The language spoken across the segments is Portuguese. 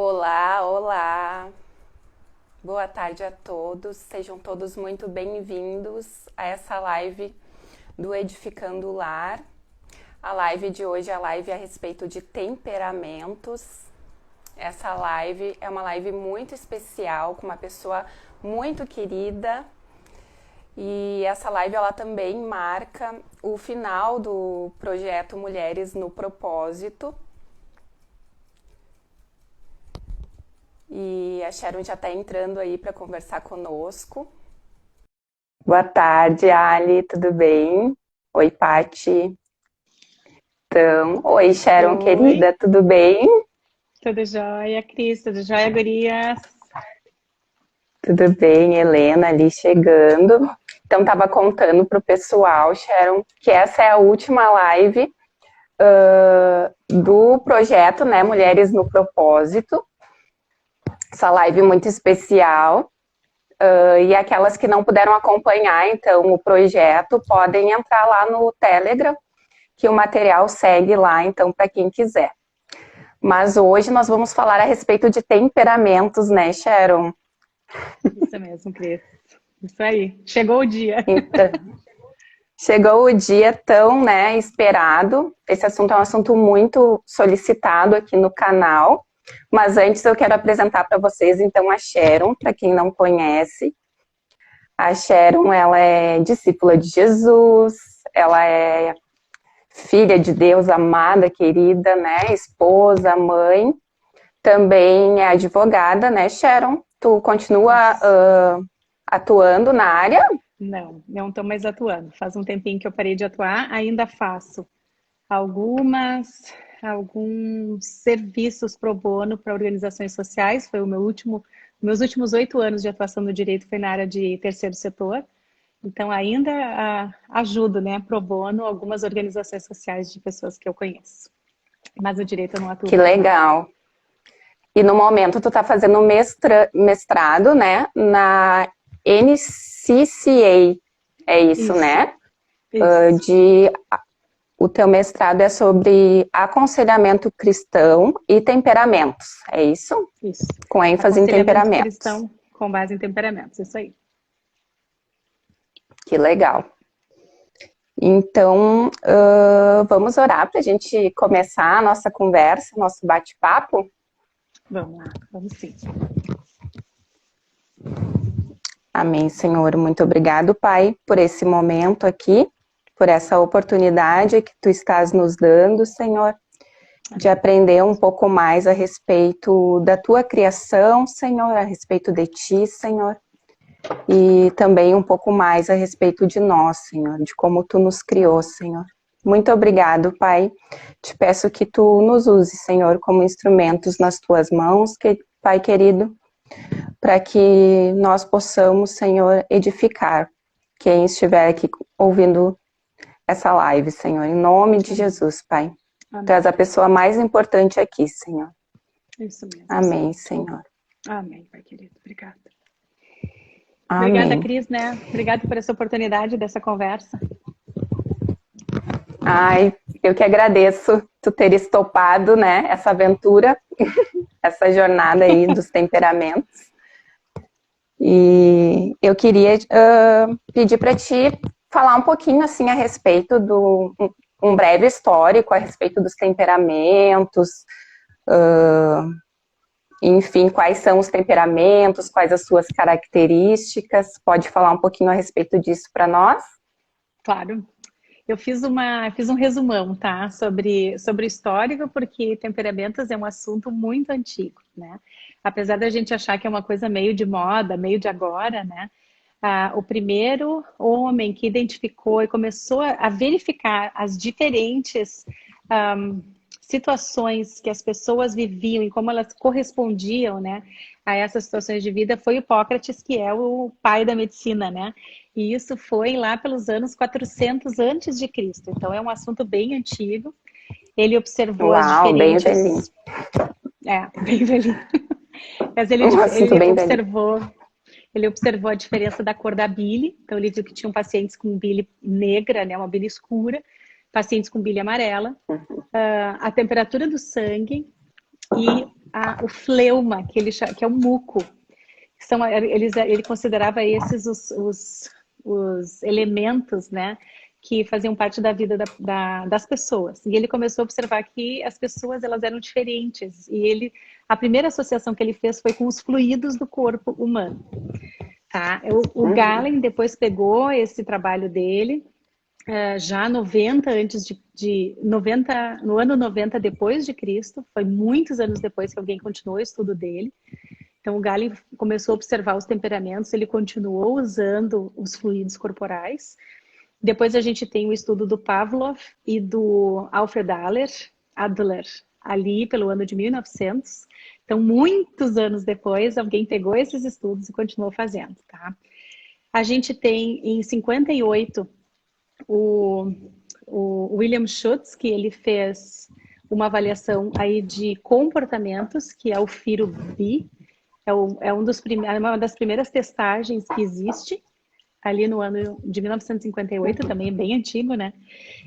Olá, olá. Boa tarde a todos. Sejam todos muito bem-vindos a essa live do Edificando o Lar. A live de hoje é a live a respeito de temperamentos. Essa live é uma live muito especial com uma pessoa muito querida. E essa live ela também marca o final do projeto Mulheres no Propósito. E a Sharon já está entrando aí para conversar conosco. Boa tarde, Ali, tudo bem? Oi, Pati. Então, oi, Sharon, Oi, querida, tudo bem? tudo jóia, Cris? Tudo jóia, gurias? Tudo bem, Helena ali chegando. Então, estava contando para o pessoal, Sharon, que essa é a última live do projeto, né, Mulheres no Propósito. Essa live muito especial. E aquelas que não puderam acompanhar, então, o projeto, podem entrar lá no Telegram, que o material segue lá, então, para quem quiser. Mas hoje nós vamos falar a respeito de temperamentos, né, Sharon? Isso mesmo, Cris. Isso aí. Chegou o dia. Então, chegou o dia tão, né, esperado. Esse assunto é um assunto muito solicitado aqui no canal. Mas antes eu quero apresentar para vocês, então, a Sharon, para quem não conhece. A Sharon, ela é discípula de Jesus, ela é filha de Deus, amada, querida, né, esposa, mãe, também é advogada, né, Sharon? Tu continua Isso. atuando na área? Não estou mais atuando. Faz um tempinho que eu parei de atuar, ainda faço alguns serviços pro bono para organizações sociais. Foi meus últimos 8 anos de atuação no direito foi na área de terceiro setor. Então ainda ajudo, né, pro bono algumas organizações sociais de pessoas que eu conheço. Mas o direito eu não atuo Que mais não. legal. E no momento tu tá fazendo mestrado, né, na NCCA, é isso, Isso, né? isso. De O teu mestrado é sobre aconselhamento cristão e temperamentos, é isso? Isso. Com ênfase em Aconselhamento temperamentos. cristão com base em temperamentos. Isso aí. Que legal. Então, vamos orar para a gente começar a nossa conversa, nosso bate-papo? Vamos lá, vamos sim. Amém, Senhor. Muito obrigado, Pai, por esse momento aqui, por essa oportunidade que Tu estás nos dando, Senhor, de Amém. aprender um pouco mais a respeito da Tua criação, Senhor, a respeito de Ti, Senhor, e também um pouco mais a respeito de nós, Senhor, de como Tu nos criou, Amém. Senhor. Muito obrigado, Pai. Te peço que Tu nos uses, Senhor, como instrumentos nas Tuas mãos, Pai querido, para que nós possamos, Senhor, edificar quem estiver aqui ouvindo essa live, Senhor. Em nome de Amém. Jesus, Pai. Tu és Amém. a pessoa mais importante aqui, Senhor. Isso mesmo, Amém, Senhor. Senhor. Amém, Pai querido. Obrigada. Obrigada, Amém. Cris, né? Obrigada por essa oportunidade dessa conversa. Ai, eu que agradeço tu teres topado, né, essa aventura, essa jornada aí dos temperamentos. E eu queria pedir para ti falar um pouquinho assim a respeito um breve histórico a respeito dos temperamentos, enfim, quais são os temperamentos, quais as suas características. Pode falar um pouquinho a respeito disso para nós? Claro. Eu fiz um resumão, tá? Sobre o histórico, porque temperamentos é um assunto muito antigo, né? Apesar da gente achar que é uma coisa meio de moda, meio de agora, né? O primeiro homem que identificou e começou a verificar as diferentes situações que as pessoas viviam e como elas correspondiam, né, a essas situações de vida foi Hipócrates, que é o pai da medicina, né? E isso foi lá pelos anos 400 antes de Cristo. Então é um assunto bem antigo. Ele observou as Uau, bem velhinho. diferentes, bem velhinho. Mas ele, Um assunto ele bem velhinho. observou ele observou a diferença da cor da bile, então ele viu que tinham pacientes com bile negra, né, uma bile escura, pacientes com bile amarela, a temperatura do sangue e o fleuma, que é o muco. Ele considerava esses os elementos, né, que faziam parte da vida das pessoas. E ele começou a observar que as pessoas elas eram diferentes. E a primeira associação que ele fez foi com os fluidos do corpo humano. Tá? O Galen depois pegou esse trabalho dele, já 90 antes de 90, no ano 90 depois de Cristo, foi muitos anos depois que alguém continuou o estudo dele. Então o Galen começou a observar os temperamentos, ele continuou usando os fluidos corporais. Depois a gente tem o estudo do Pavlov e do Alfred Adler, ali pelo ano de 1900. Então, muitos anos depois, alguém pegou esses estudos e continuou fazendo, tá? A gente tem, em 58, o William Schutz, que ele fez uma avaliação aí de comportamentos, que é o FIRO-B, é uma das primeiras testagens que existe, ali no ano de 1958, também é bem antigo, né?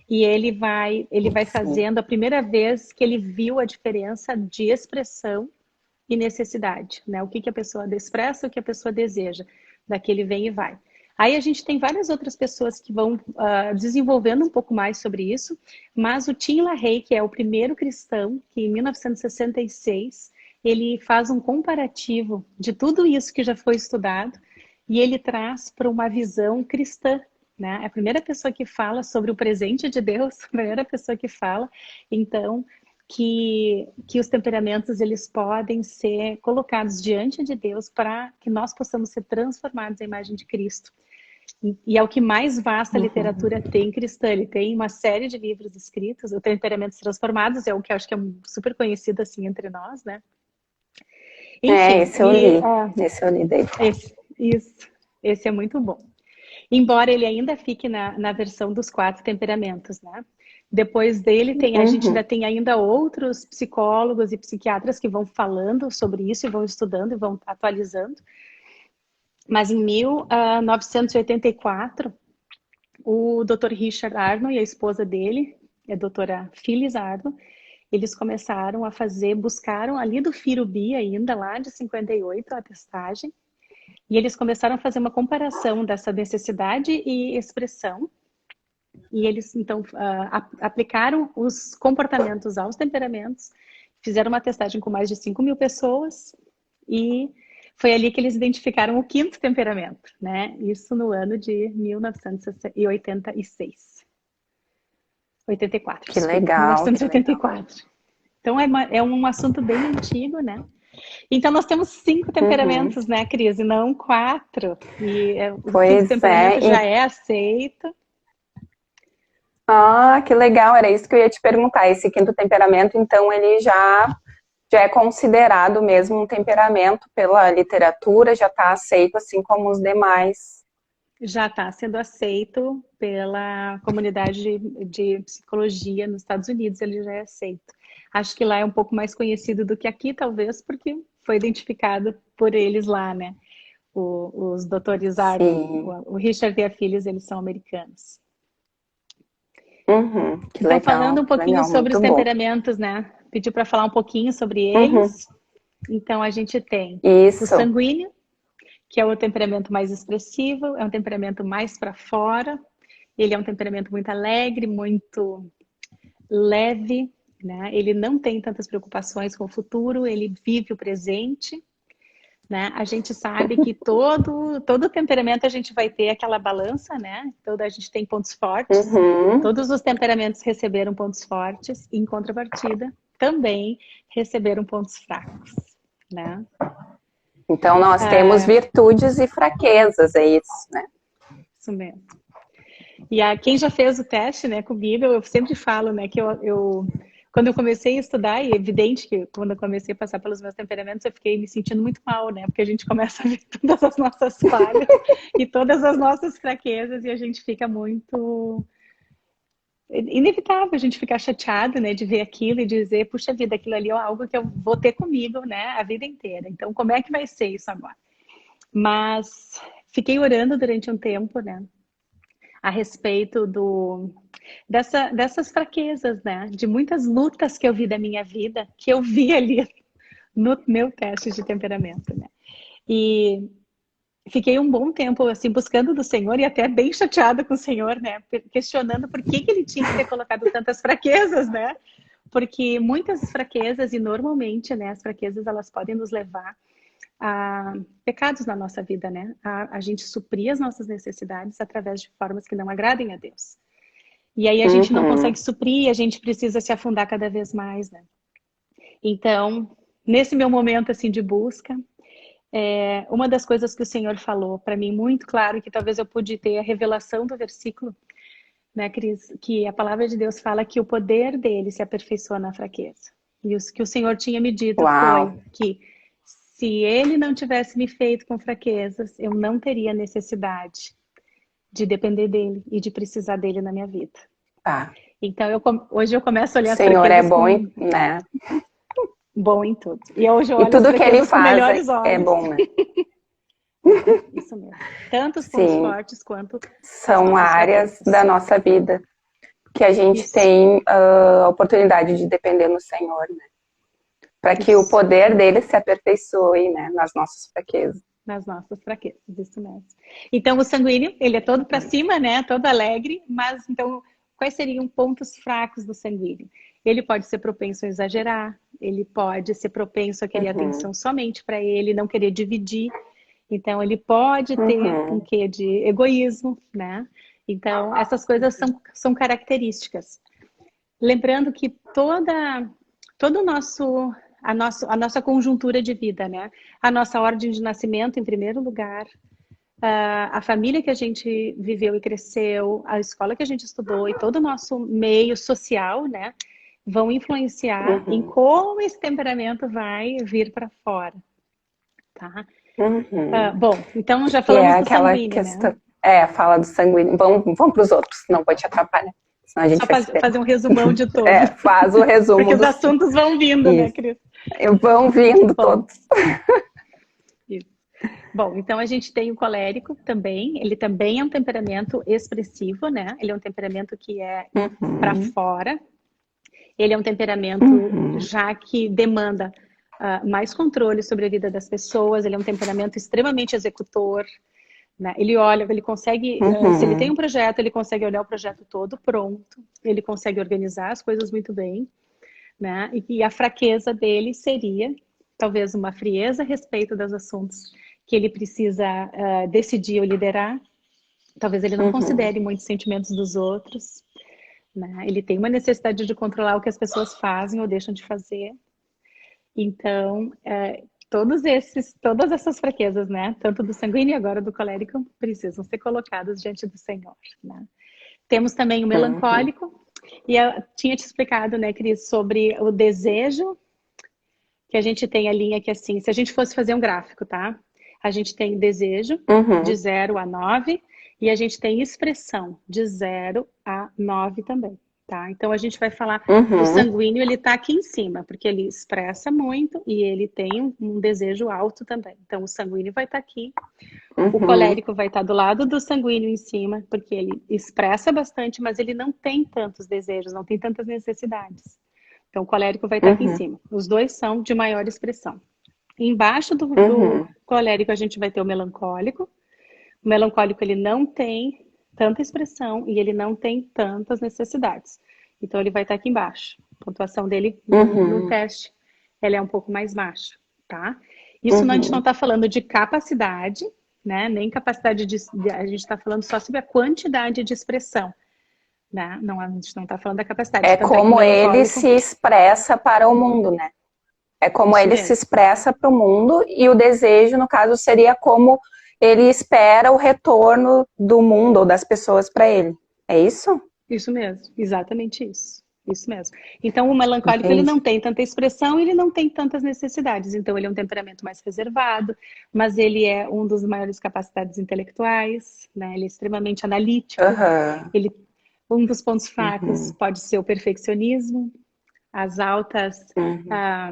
E ele vai fazendo a primeira vez que ele viu a diferença de expressão e necessidade, né? O que a pessoa expressa, o que a pessoa deseja, daquele vem e vai. Aí a gente tem várias outras pessoas que vão desenvolvendo um pouco mais sobre isso, mas o Tim LaHaye, que é o primeiro cristão, que em 1966 ele faz um comparativo de tudo isso que já foi estudado e ele traz para uma visão cristã, né? É a primeira pessoa que fala sobre o presente de Deus, a primeira pessoa que fala, então, que os temperamentos eles podem ser colocados diante de Deus para que nós possamos ser transformados à imagem de Cristo. E é o que mais vasta a literatura tem cristã. Ele tem uma série de livros escritos, o Temperamentos Transformados, é o que eu acho que é super conhecido assim entre nós, né? Enfim, esse eu li. Esse eu li daí. Esse é muito bom. Embora ele ainda fique na versão dos 4 temperamentos, né? Depois dele a gente ainda tem ainda outros psicólogos e psiquiatras que vão falando sobre isso e vão estudando e vão atualizando. Mas em 1984, o Dr. Richard Arno e a esposa dele, a doutora Phyllis Arno, eles começaram a buscaram ali do FIRO-B ainda, lá de 58, a testagem, e eles começaram a fazer uma comparação dessa necessidade e expressão, e eles, então, aplicaram os comportamentos aos temperamentos, fizeram uma testagem com mais de 5.000 pessoas, e foi ali que eles identificaram o 5º temperamento, né? Isso no ano de 1986. 84. Que legal. 1984. Que legal. Então é um assunto bem antigo, né? Então nós temos 5 temperamentos, né, Cris? E não 4. E o 5º temperamento já é aceito. Ah, que legal. Era isso que eu ia te perguntar. Esse 5º temperamento, então, ele já é considerado mesmo um temperamento pela literatura, já está aceito assim como os demais. Já está sendo aceito pela comunidade de psicologia nos Estados Unidos, ele já é aceito. Acho que lá é um pouco mais conhecido do que aqui, talvez, porque foi identificado por eles lá, né? Os doutores Arno, o Richard e a Phyllis, eles são americanos. Que legal. Então, falando um pouquinho sobre os temperamentos, né? Pediu para falar um pouquinho sobre eles. Então, a gente tem o sanguíneo, que é o temperamento mais expressivo, é um temperamento mais para fora. Ele é um temperamento muito alegre, muito leve, né? Ele não tem tantas preocupações com o futuro, ele vive o presente, né? A gente sabe que todo temperamento a gente vai ter aquela balança, né? A gente tem pontos fortes. Todos os temperamentos receberam pontos fortes, e em contrapartida, também receberam pontos fracos, né? Então, nós temos virtudes e fraquezas, é isso, né? Isso mesmo. E quem já fez o teste, né, comigo, eu sempre falo, né, que quando eu comecei a estudar, e é evidente que quando eu comecei a passar pelos meus temperamentos, eu fiquei me sentindo muito mal, né, porque a gente começa a ver todas as nossas falhas e todas as nossas fraquezas, e a gente fica muito... inevitável a gente ficar chateado, né, de ver aquilo e dizer, puxa vida, aquilo ali é algo que eu vou ter comigo, né, a vida inteira. Então, como é que vai ser isso agora? Mas fiquei orando durante um tempo, né, a respeito dessas fraquezas, né, de muitas lutas que eu vi da minha vida, que eu vi ali no meu teste de temperamento, né? E fiquei um bom tempo assim buscando do Senhor e até bem chateada com o Senhor, né? Questionando por que que ele tinha que ter colocado tantas fraquezas, né? Porque muitas fraquezas e normalmente, né, as fraquezas elas podem nos levar a pecados na nossa vida, né? A gente suprir as nossas necessidades através de formas que não agradem a Deus. E aí a gente não consegue suprir, a gente precisa se afundar cada vez mais, né? Então, nesse meu momento assim de busca, uma das coisas que o Senhor falou para mim muito claro, que talvez eu pude ter a revelação do versículo, né, Cris, que a palavra de Deus fala que o poder dele se aperfeiçoa na fraqueza. E o que o Senhor tinha me dito Uau. foi que se ele não tivesse me feito com fraquezas, eu não teria necessidade de depender dele e de precisar dele na minha vida. Tá. Então, hoje eu começo a O olhar as Senhor é fraquezas bom, com né? bom em tudo. E hoje eu E olho as tudo que ele fraquezas com faz melhores é olhos. bom, né? Isso mesmo. Tanto os pontos Sim, fortes quanto as são nossas áreas da fraquezas. nossa vida que a gente Isso, tem a oportunidade de depender no Senhor, né? Para que o isso. poder dele se aperfeiçoe, né, nas nossas fraquezas. Nas nossas fraquezas, isso mesmo. Então, o sanguíneo, ele é todo para cima, né? Todo alegre, mas então, quais seriam pontos fracos do sanguíneo? Ele pode ser propenso a exagerar, ele pode ser propenso a querer atenção somente para ele, não querer dividir. Então, ele pode ter um quê de egoísmo, né? Então, essas coisas são características. Lembrando que todo o nosso a nossa conjuntura de vida, né? A nossa ordem de nascimento, em primeiro lugar, a família que a gente viveu e cresceu, a escola que a gente estudou e todo o nosso meio social, né? Vão influenciar em como esse temperamento vai vir para fora, tá? Bom, então já Que é falamos do aquela sanguíneo, né? questão. É, fala do sanguíneo. Vamos para os outros, não vou te atrapalhar, senão a Só gente vai se perder. fazer um resumão de todos, É, faz o porque resumo os dos. assuntos vão vindo, né, Isso. Cris? Vão vindo Bom, todos. isso. Bom, então a gente tem o colérico também, ele também é um temperamento expressivo, né? Ele é um temperamento que é para fora, ele é um temperamento já que demanda mais controle sobre a vida das pessoas, ele é um temperamento extremamente executor, né? Ele olha, ele consegue, se ele tem um projeto, ele consegue olhar o projeto todo pronto, ele consegue organizar as coisas muito bem, né? E a fraqueza dele seria talvez uma frieza a respeito dos assuntos que ele precisa decidir ou liderar. Talvez ele não considere muitos sentimentos dos outros, né? Ele tem uma necessidade de controlar o que as pessoas fazem ou deixam de fazer. Então, todas essas fraquezas, né? Tanto do sanguíneo e agora do colérico, precisam ser colocadas diante do Senhor, né? Temos também o melancólico, e eu tinha te explicado, né, Cris, sobre o desejo, que a gente tem a linha que assim, se a gente fosse fazer um gráfico, tá? A gente tem desejo de 0 a 9 e a gente tem expressão de 0 a 9 também, tá? Então a gente vai falar do sanguíneo, ele tá aqui em cima, porque ele expressa muito e ele tem um desejo alto também. Então o sanguíneo vai estar aqui. O colérico vai estar do lado do sanguíneo em cima, porque ele expressa bastante, mas ele não tem tantos desejos, não tem tantas necessidades. Então, o colérico vai estar aqui em cima. Os dois são de maior expressão. Embaixo do colérico, a gente vai ter o melancólico. O melancólico, ele não tem tanta expressão e ele não tem tantas necessidades. Então, ele vai estar aqui embaixo. A pontuação dele no teste, ela é um pouco mais baixa, tá? Isso a gente não está falando de capacidade, né? Nem capacidade a gente está falando só sobre a quantidade de expressão. Né? Não, a gente não está falando da capacidade. É Tanto é que o como ele melancólico. se expressa para o mundo, né? É como Isso ele se mesmo. expressa para o mundo e o desejo, no caso, seria como ele espera o retorno do mundo ou das pessoas para ele. É isso? Isso mesmo, exatamente isso. Isso mesmo. Então, o melancólico, ele Entendi. não tem tanta expressão, ele não tem tantas necessidades. Então, ele é um temperamento mais reservado, mas ele é um dos maiores capacidades intelectuais, né? Ele é extremamente analítico. Aham. Ele, um dos pontos fracos pode ser o perfeccionismo, as altas, ah,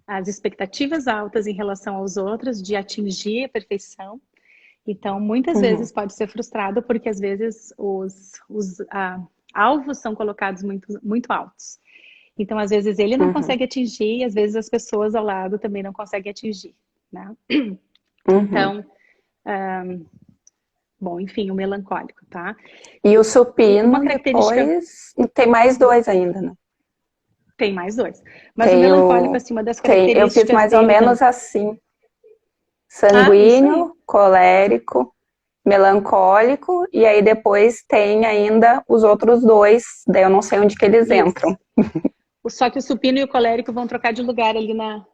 as expectativas altas em relação aos outros, de atingir a perfeição. Então, muitas vezes pode ser frustrado porque às vezes os alvos são colocados muito, muito altos. Então, às vezes, ele não consegue atingir e às vezes as pessoas ao lado também não conseguem atingir, né? Uhum. Então, bom, enfim, o melancólico, tá? E o Uma supino característica, depois tem mais dois ainda, né? tem mais dois. Mas o Tem melancólico, o. assim, uma das Eu fiz características mais ou dele menos também. assim: Ah, isso aí. sanguíneo, colérico, melancólico, e aí depois tem ainda os outros dois, daí eu não sei onde que eles Isso. entram. Só que o supino e o colérico vão trocar de lugar ali na.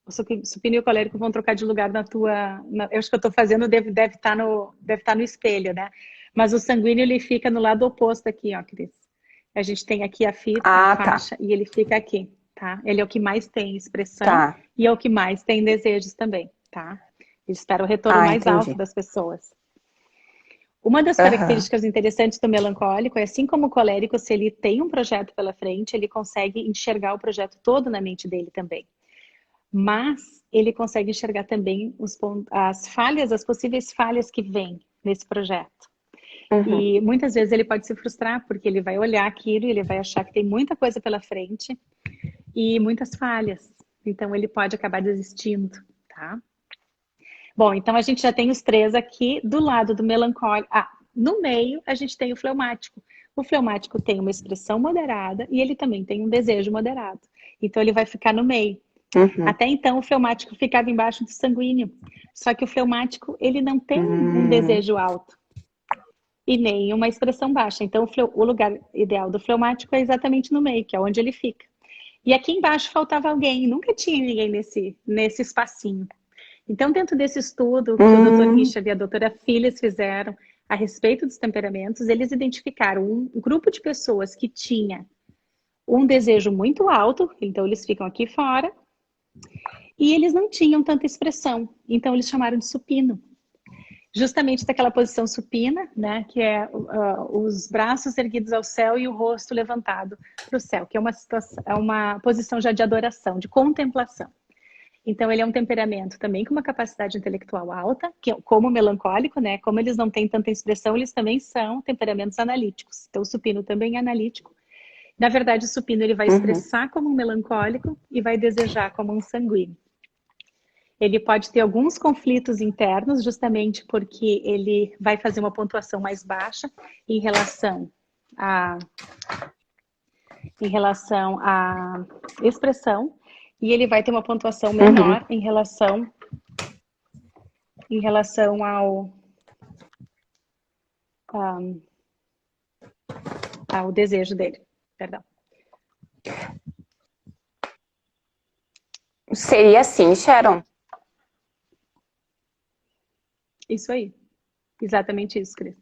O supino e o colérico vão trocar de lugar na tua. Eu acho que eu estou fazendo deve estar no espelho, né? Mas o sanguíneo ele fica no lado oposto aqui, ó, Cris. A gente tem aqui a fita, a Ah, tá, faixa, e ele fica aqui, tá? Ele é o que mais tem expressão tá. e é o que mais tem desejos também, tá? Ele espera o retorno Ah, mais alto entendi. das pessoas. Uma das Aham. características interessantes do melancólico é, assim como o colérico, se ele tem um projeto pela frente, ele consegue enxergar o projeto todo na mente dele também. Mas ele consegue enxergar também as falhas, as possíveis falhas que vêm nesse projeto. Uhum. E muitas vezes ele pode se frustrar, porque ele vai olhar aquilo e ele vai achar que tem muita coisa pela frente e muitas falhas. Então ele pode acabar desistindo, tá? Bom, então a gente já tem os três aqui do lado do melancólico. Ah, no meio a gente tem o fleumático. O fleumático tem uma expressão moderada e ele também tem um desejo moderado. Então ele vai ficar no meio. Uhum. Até então o fleumático ficava embaixo do sanguíneo. Só que o fleumático ele não tem um Hum. desejo alto e nem uma expressão baixa. Então o lugar ideal do fleumático é exatamente no meio, que é onde ele fica. E aqui embaixo faltava alguém, nunca tinha ninguém nesse espacinho. Então, dentro desse estudo que o Dr. Hum. Richard e a doutora Phyllis fizeram a respeito dos temperamentos, eles identificaram um grupo de pessoas que tinha um desejo muito alto, então eles ficam aqui fora, e eles não tinham tanta expressão, então eles chamaram de supino. Justamente daquela posição supina, né, que é os braços erguidos ao céu e o rosto levantado para o céu, que é uma posição já de adoração, de contemplação. Então, ele é um temperamento também com uma capacidade intelectual alta, que, como o melancólico, né? Como eles não têm tanta expressão, eles também são temperamentos analíticos. Então, o supino também é analítico. Na verdade, o supino ele vai Uhum. expressar como um melancólico e vai desejar como um sanguíneo. Ele pode ter alguns conflitos internos, justamente porque ele vai fazer uma pontuação mais baixa em a, em relação à expressão, e ele vai ter uma pontuação Uhum. menor em relação ao desejo dele. Perdão. Seria assim, Sharon? Isso aí. Exatamente isso, Cris.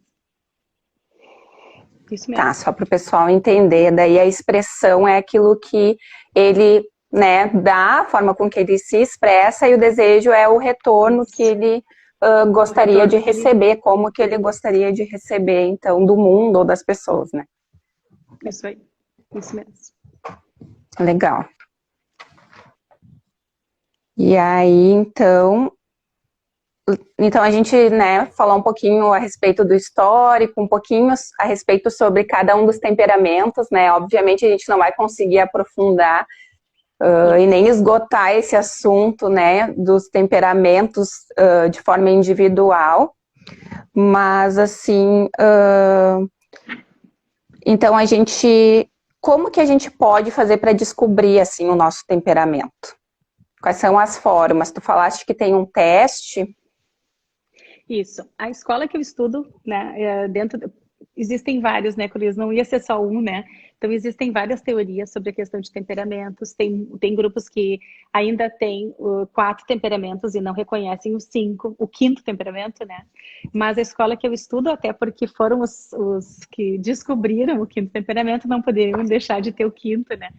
Isso Tá, mesmo. só para o pessoal entender. Daí a expressão é aquilo que ele, né, dá, a forma com que ele se expressa, e o desejo é o retorno que Isso. ele O gostaria de retorno que ele. receber, como que ele gostaria de receber, então, do mundo ou das pessoas, né? Isso aí. Isso mesmo. Legal. E aí, então a gente, né, falou um pouquinho a respeito do histórico, um pouquinho a respeito sobre cada um dos temperamentos, né? Obviamente a gente não vai conseguir aprofundar e nem Isso. esgotar esse assunto, né, dos temperamentos de forma individual, mas assim, então como que a gente pode fazer para descobrir assim o nosso temperamento? Quais são as formas? Tu falaste que tem um teste. Isso. A escola que eu estudo, né, existem vários, né, Cris? Não ia ser só um, né? Então, existem várias teorias sobre a questão de temperamentos. Tem grupos que ainda têm 4 temperamentos e não reconhecem o 5, o quinto temperamento, né? Mas a escola que eu estudo, até porque foram os que descobriram o quinto temperamento, não poderiam deixar de ter o quinto, né,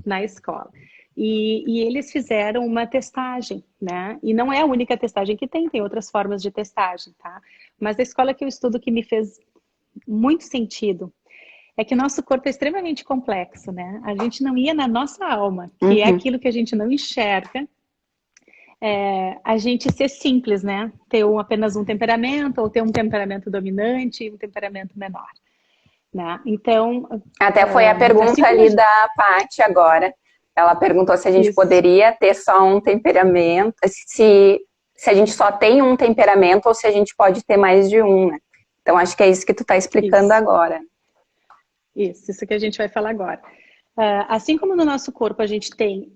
na escola. E eles fizeram uma testagem, né? E não é a única testagem que tem outras formas de testagem, tá? Mas a escola que eu estudo que me fez muito sentido é que o nosso corpo é extremamente complexo, né? A gente não ia na nossa alma, que é Uhum, aquilo que a gente não enxerga, a gente ser simples, né? Ter apenas um temperamento, ou ter um temperamento dominante e um temperamento menor. né? Então, Até foi a assim pergunta como ali da Paty agora. Ela perguntou se a gente isso, poderia ter só um temperamento, se a gente só tem um temperamento ou se a gente pode ter mais de um, né? Então, acho que é isso que tu está explicando isso, agora. isso que a gente vai falar agora. Assim como no nosso corpo a gente tem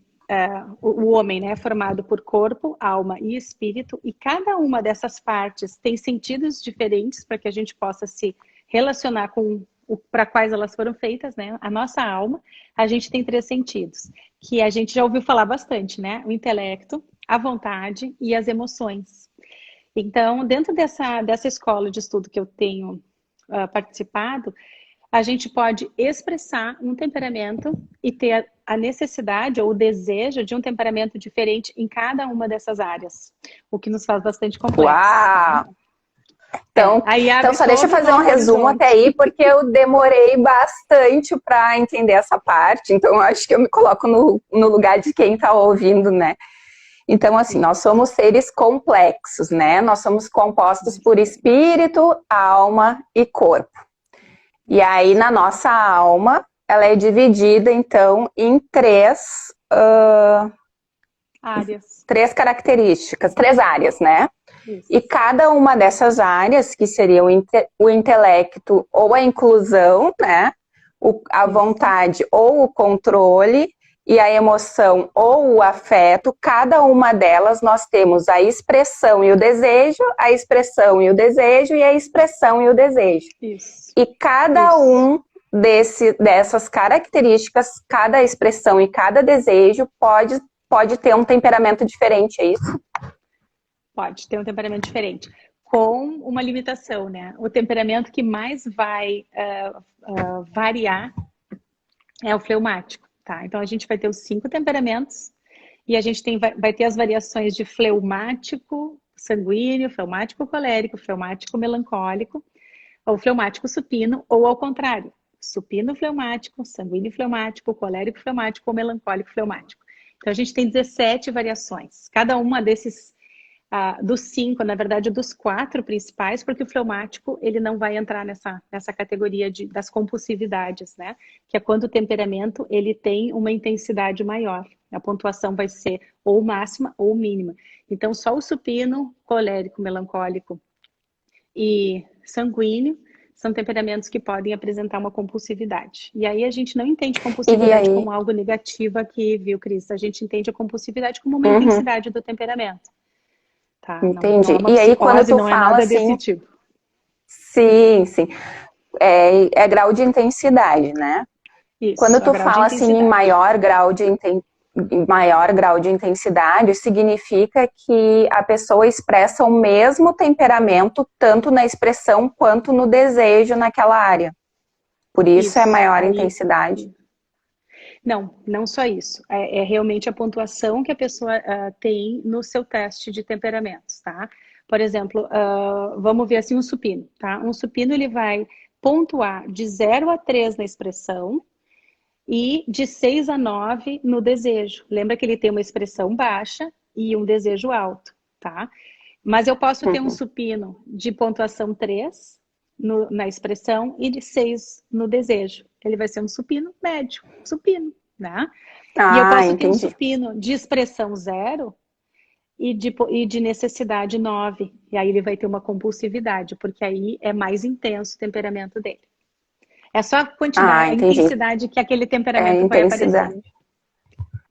o homem, né, formado por corpo, alma e espírito, e cada uma dessas partes tem sentidos diferentes para que a gente possa se relacionar com para quais elas foram feitas, né? A nossa alma, a gente tem 3 sentidos, que a gente já ouviu falar bastante, né? O intelecto, a vontade e as emoções. Então, dentro dessa escola de estudo que eu tenho participado, a gente pode expressar um temperamento e ter a necessidade ou o desejo de um temperamento diferente em cada uma dessas áreas, o que nos faz bastante complexos, tá? Uau! Então, Aí então, abre só deixa eu todo um fazer um novo resumo até horizonte. aí, porque eu demorei bastante para entender essa parte. Então, eu acho que eu me coloco no lugar de quem está ouvindo, né? Então, assim, nós somos seres complexos, né? Nós somos compostos por espírito, alma e corpo. E aí, na nossa alma, ela é dividida, então, em Áreas. três características, 3 áreas, né? E Isso. cada uma dessas áreas, que seria o intelecto ou a inclusão, né? A Isso. vontade ou o controle, e a emoção ou o afeto, cada uma delas nós temos a expressão e o desejo, a expressão e o desejo e a expressão e o desejo. Isso. E cada Isso. um dessas características, cada expressão e cada desejo pode ter um temperamento diferente, é isso? Pode ter um temperamento diferente. Com uma limitação, né? O temperamento que mais vai variar é o fleumático, tá? Então a gente vai ter os 5 temperamentos e a gente vai ter as variações de fleumático sanguíneo, fleumático colérico, fleumático melancólico, ou fleumático supino, ou ao contrário, supino fleumático, sanguíneo fleumático, colérico fleumático ou melancólico fleumático. Então a gente tem 17 variações. Cada uma desses dos 5, na verdade, dos 4 principais, porque o fleumático ele não vai entrar nessa categoria das compulsividades, né? Que é quando o temperamento ele tem uma intensidade maior. A pontuação vai ser ou máxima ou mínima. Então, só o supino, colérico, melancólico e sanguíneo são temperamentos que podem apresentar uma compulsividade. E aí a gente não entende E compulsividade aí? como algo negativo aqui, viu, Cris? A gente entende a compulsividade como uma Uhum, intensidade do temperamento. Tá? Não é entendi. uma E aí, quando psicose, tu não é fala nada desse assim, tipo. sim, é grau de intensidade, né? Quando Isso, a tu grau de fala assim em intensidade. maior grau de intensidade, significa que a pessoa expressa o mesmo temperamento tanto na expressão quanto no desejo naquela área. Por isso é Isso. maior Aí, intensidade. não só isso. É realmente a pontuação que a pessoa tem no seu teste de temperamentos, tá? Por exemplo, vamos ver assim um supino, tá? Um supino ele vai pontuar de 0 a 3 na expressão e de 6 a 9 no desejo. Lembra que ele tem uma expressão baixa e um desejo alto, tá? Mas eu posso ter um Uhum. supino de pontuação 3 na expressão e de 6 no desejo. Ele vai ser um supino médio, supino, né? E eu Ah, posso ter um entendi. supino de expressão 0 e de necessidade 9. E aí ele vai ter uma compulsividade, porque aí é mais intenso o temperamento dele. É só a Ah, quantidade, a entendi. intensidade que aquele É temperamento vai aparecer. intensidade.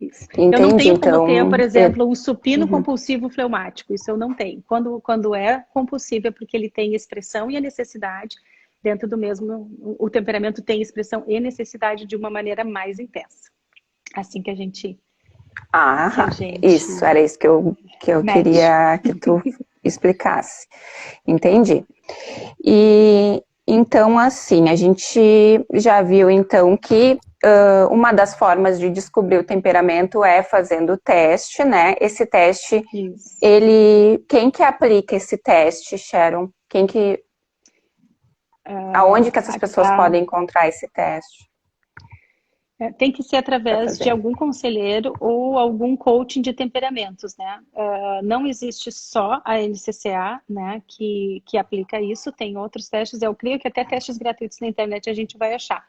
Isso. Eu não Entendi. tenho como ter, por Então, exemplo, um supino uhum. compulsivo fleumático. Isso eu não tenho. Quando é compulsivo é porque ele tem expressão e a necessidade dentro do mesmo. O temperamento tem expressão e necessidade de uma maneira mais intensa. Assim que a gente Isso, era isso que eu mede. queria que tu explicasse. Entendi. E então, assim, a gente já viu então que uma das formas de descobrir o temperamento é fazendo o teste, né? Esse teste, Isso. quem que aplica esse teste, Sharon? Aonde que essas pessoas podem encontrar esse teste? Tem que ser para através de fazer. algum conselheiro ou algum coaching de temperamentos, né? Não existe só a NCCA, né, que aplica isso, tem outros testes, eu creio que até testes gratuitos na internet a gente vai achar.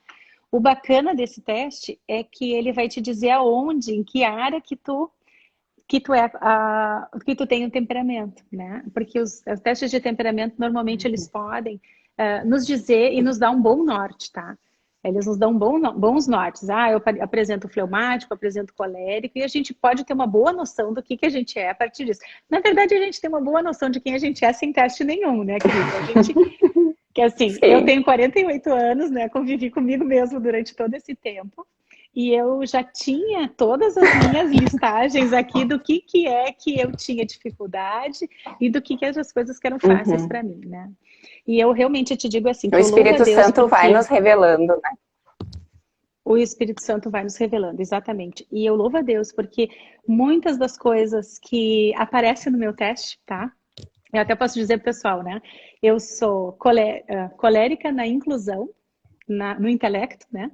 O bacana desse teste é que ele vai te dizer aonde, em que área que tu tem um temperamento, né? Porque os testes de temperamento normalmente eles podem nos dizer e nos dar um bom norte, tá? Eles nos dão bons nortes. Eu apresento fleumático, apresento colérico, e a gente pode ter uma boa noção do que a gente é a partir disso. Na verdade, a gente tem uma boa noção de quem a gente é sem teste nenhum, né, Cris? A gente, que assim, eu Sim. tenho 48 anos, né? Convivi comigo mesmo durante todo esse tempo. E eu já tinha todas as minhas listagens aqui do que é que eu tinha dificuldade e do que as coisas que eram fáceis para Uhum. mim, né? E eu realmente te digo assim, O que eu louvo a Espírito Deus Santo vai porque nos revelando, né? o Espírito Santo vai nos revelando, exatamente. E eu louvo a Deus porque muitas das coisas que aparecem no meu teste, tá? Eu até posso dizer pro pessoal, né? Eu sou colérica na inclusão, no intelecto, né?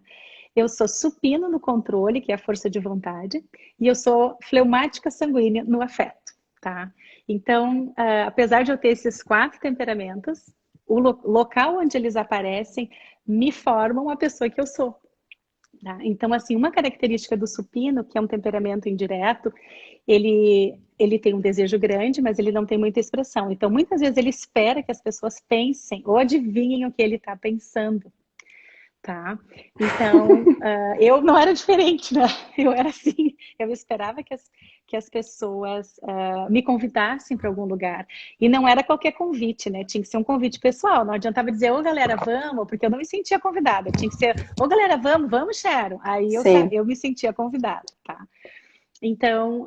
Eu sou supino no controle, que é a força de vontade, e eu sou fleumática sanguínea no afeto, tá? Então, apesar de eu ter esses 4 temperamentos, o local onde eles aparecem me formam a pessoa que eu sou. Tá? Então, assim, uma característica do supino, que é um temperamento indireto, ele tem um desejo grande, mas ele não tem muita expressão. Então, muitas vezes ele espera que as pessoas pensem ou adivinhem o que ele está pensando. Tá? Então, eu não era diferente, né? Eu era assim, eu esperava que as pessoas me convidassem para algum lugar. E não era qualquer convite, né? Tinha que ser um convite pessoal. Não adiantava dizer, ô galera, vamos, porque eu não me sentia convidada. Tinha que ser, ô galera, vamos, Sharon. Aí Sim. eu me sentia convidada, tá? Então,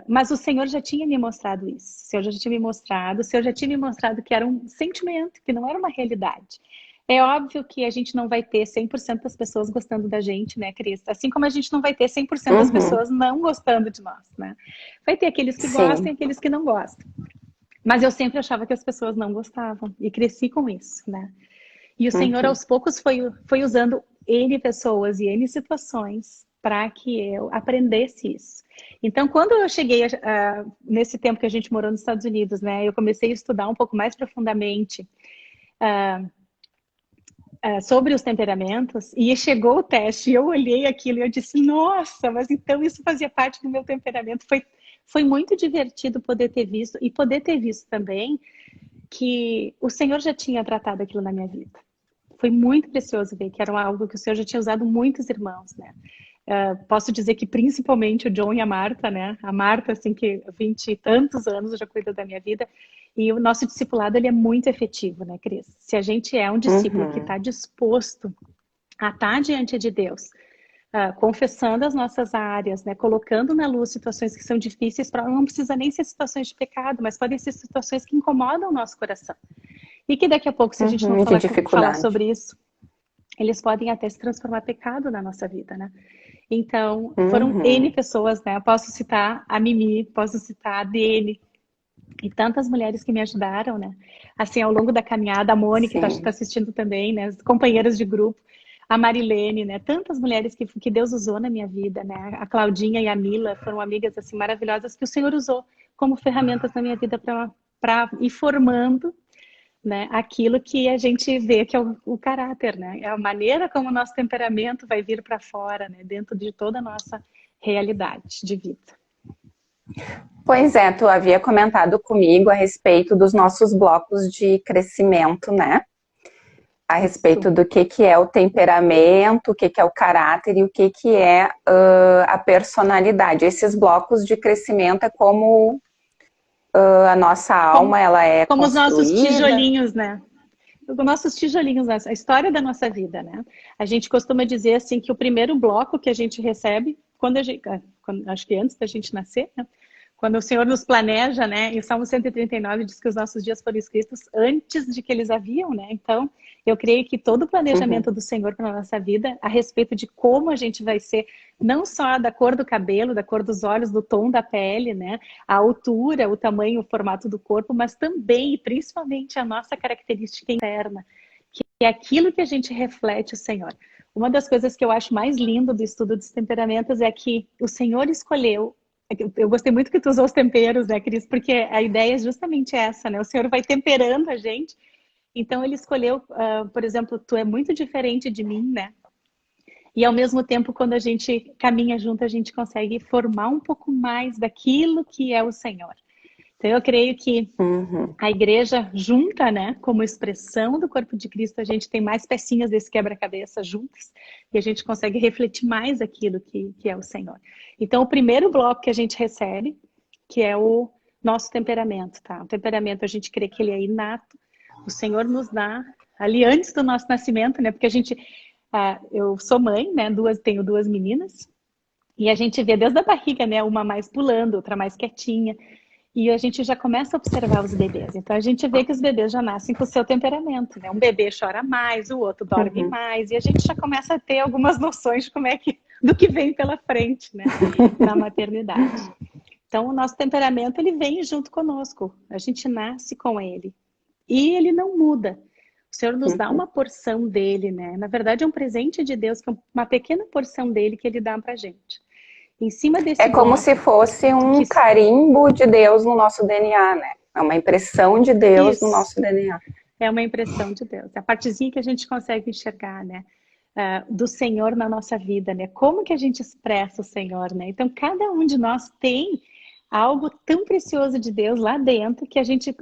mas o Senhor já tinha me mostrado isso. O Senhor já tinha me mostrado, o Senhor já tinha me mostrado que era um sentimento, que não era uma realidade. É óbvio que a gente não vai ter 100% das pessoas gostando da gente, né, Cris? Assim como a gente não vai ter 100% das Uhum. pessoas não gostando de nós, né? Vai ter aqueles que gostam e Sim. aqueles que não gostam. Mas eu sempre achava que as pessoas não gostavam e cresci com isso, né? E o Senhor, Uhum. aos poucos, foi usando N pessoas e N situações para que eu aprendesse isso. Então, quando eu cheguei nesse tempo que a gente morou nos Estados Unidos, né, eu comecei a estudar um pouco mais profundamente sobre os temperamentos e chegou o teste e eu olhei aquilo e eu disse, nossa, mas então isso fazia parte do meu temperamento. Foi muito divertido poder ter visto e poder ter visto também que o Senhor já tinha tratado aquilo na minha vida. Foi muito precioso ver que era algo que o Senhor já tinha usado muitos irmãos, né? Posso dizer que principalmente o John e a Marta, né? A Marta, assim, que 20 e tantos anos já cuida da minha vida. E o nosso discipulado, ele é muito efetivo, né, Cris? Se a gente é um discípulo que Uhum. está disposto a estar diante de Deus, confessando as nossas áreas, né? Colocando na luz situações que são difíceis, não precisa nem ser situações de pecado, mas podem ser situações que incomodam o nosso coração. E que daqui a pouco, se a gente não Uhum. De falar dificuldade. sobre isso, eles podem até se transformar em pecado na nossa vida, né? Então, foram N Uhum. pessoas, né? Eu posso citar a Mimi, posso citar a Dele, e tantas mulheres que me ajudaram, né? Assim, ao longo da caminhada, a Mônica, que acho que está Sim. assistindo também, né? As companheiras de grupo, a Marilene, né? Tantas mulheres que Deus usou na minha vida, né? A Claudinha e a Mila foram amigas, assim, maravilhosas que o Senhor usou como ferramentas na minha vida para ir formando, né, aquilo que a gente vê que é o caráter, né? É a maneira como o nosso temperamento vai vir para fora, né? Dentro de toda a nossa realidade de vida. Pois é, tu havia comentado comigo a respeito dos nossos blocos de crescimento, né? A Isso. respeito do que é o temperamento, o que é o caráter e o que é a personalidade. Esses blocos de crescimento é como a nossa alma Como, ela é como os nossos construída. tijolinhos, né? Os nossos tijolinhos, a história da nossa vida, né? A gente costuma dizer assim que o primeiro bloco que a gente recebe, acho que antes da gente nascer, né? Quando o Senhor nos planeja, né? E o Salmo 139 diz que os nossos dias foram escritos antes de que eles haviam, né? Então, eu creio que todo o planejamento Uhum. do Senhor para a nossa vida, a respeito de como a gente vai ser, não só da cor do cabelo, da cor dos olhos, do tom da pele, né? A altura, o tamanho, o formato do corpo, mas também e principalmente a nossa característica interna, que é aquilo que a gente reflete o Senhor. uma das coisas que eu acho mais lindo do estudo dos temperamentos é que o Senhor escolheu. Eu gostei muito que tu usou os temperos, né, Cris? Porque a ideia é justamente essa, né? O Senhor vai temperando a gente. Então, ele escolheu, por exemplo, tu é muito diferente de mim, né? E ao mesmo tempo, quando a gente caminha junto, a gente consegue formar um pouco mais daquilo que é o Senhor. Então, eu creio que a igreja junta, né, como expressão do corpo de Cristo, a gente tem mais pecinhas desse quebra-cabeça juntas e a gente consegue refletir mais aquilo que é o Senhor. Então, o primeiro bloco que a gente recebe, que é o nosso temperamento, tá? O temperamento, a gente crê que ele é inato, o Senhor nos dá ali antes do nosso nascimento, né? Porque a gente, eu sou mãe, né? Tenho duas meninas e a gente vê desde a barriga, né? Uma mais pulando, outra mais quietinha. E a gente já começa a observar os bebês. Então, a gente vê que os bebês já nascem com o seu temperamento, né? Um bebê chora mais, o outro dorme mais. E a gente já começa a ter algumas noções de do que vem pela frente, né? Na maternidade. Então, o nosso temperamento, ele vem junto conosco. A gente nasce com ele. E ele não muda. O Senhor nos dá uma porção dele, né? Na verdade, é um presente de Deus, que é uma pequena porção dele que ele dá pra gente. Em cima desse É como bloco, se fosse um carimbo de Deus no nosso DNA, né? É uma impressão de Deus no nosso DNA. É uma impressão de Deus. É a partezinha que a gente consegue enxergar, né? Do Senhor na nossa vida, né? Como que a gente expressa o Senhor, né? Então, cada um de nós tem algo tão precioso de Deus lá dentro que a gente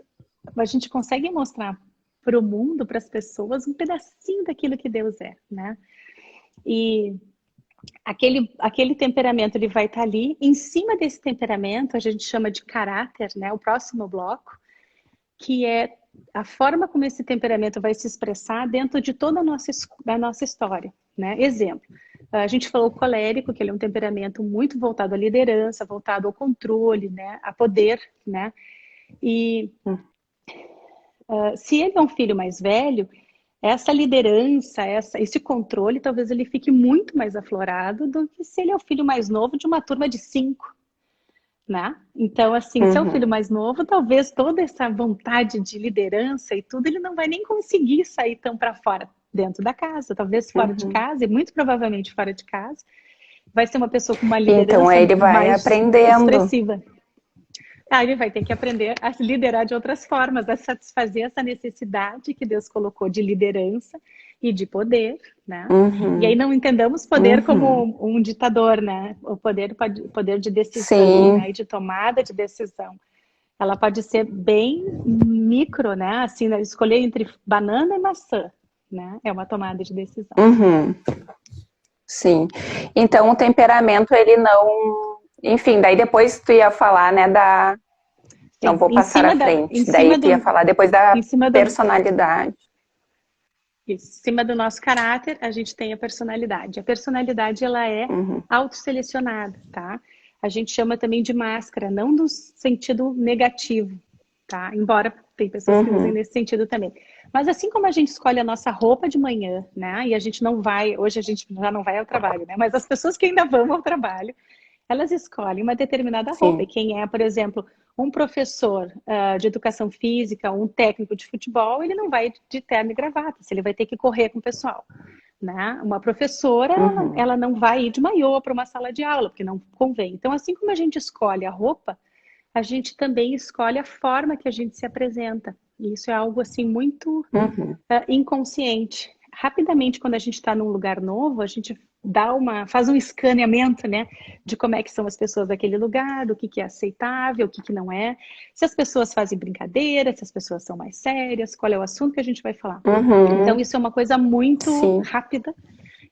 consegue mostrar para o mundo, para as pessoas, um pedacinho daquilo que Deus é, né? E aquele temperamento, ele vai estar ali. Em cima desse temperamento, a gente chama de caráter, né? O próximo bloco, que é a forma como esse temperamento vai se expressar dentro de toda a nossa história, né? Exemplo, a gente falou o colérico, que ele é um temperamento muito voltado à liderança, voltado ao controle, né? A poder, né? E se ele é um filho mais velho, essa liderança, esse controle, talvez ele fique muito mais aflorado do que se ele é o filho mais novo de uma turma de 5, né? Então, assim, se é o filho mais novo, talvez toda essa vontade de liderança e tudo, ele não vai nem conseguir sair tão para fora dentro da casa, talvez fora de casa, e muito provavelmente fora de casa, vai ser uma pessoa com uma liderança então, ele vai mais aprendendo. expressiva. Ele vai ter que aprender a liderar de outras formas, a satisfazer essa necessidade que Deus colocou de liderança e de poder, né? E aí não entendamos poder como um ditador, né? O poder de decisão, né? E de tomada de decisão. Ela pode ser bem micro, né? Assim, né? Escolher entre banana e maçã, né? É uma tomada de decisão. Sim. Então, o temperamento, ele não... Enfim, daí depois tu ia falar, né, não vou passar à frente. Daí tu ia falar depois da personalidade. Isso. Em cima do nosso caráter, a gente tem a personalidade. A personalidade, ela é autosselecionada, tá? A gente chama também de máscara, não no sentido negativo, tá? Embora tem pessoas que usem nesse sentido também. Mas assim como a gente escolhe a nossa roupa de manhã, né? E a gente não vai, hoje a gente já não vai ao trabalho, né? Mas as pessoas que ainda vão ao trabalho, elas escolhem uma determinada roupa. E quem é, por exemplo, um professor de educação física, um técnico de futebol, ele não vai de terno e gravata, ele vai ter que correr com o pessoal, né? Uma professora, ela não vai ir de maiô para uma sala de aula, porque não convém. Então, assim como a gente escolhe a roupa, a gente também escolhe a forma que a gente se apresenta. E isso é algo, assim, muito inconsciente. Rapidamente, quando a gente está num lugar novo, a gente faz um escaneamento, né, de como é que são as pessoas daquele lugar, do que é aceitável, o que não é, se as pessoas fazem brincadeira, se as pessoas são mais sérias, qual é o assunto que a gente vai falar. Então, isso é uma coisa muito rápida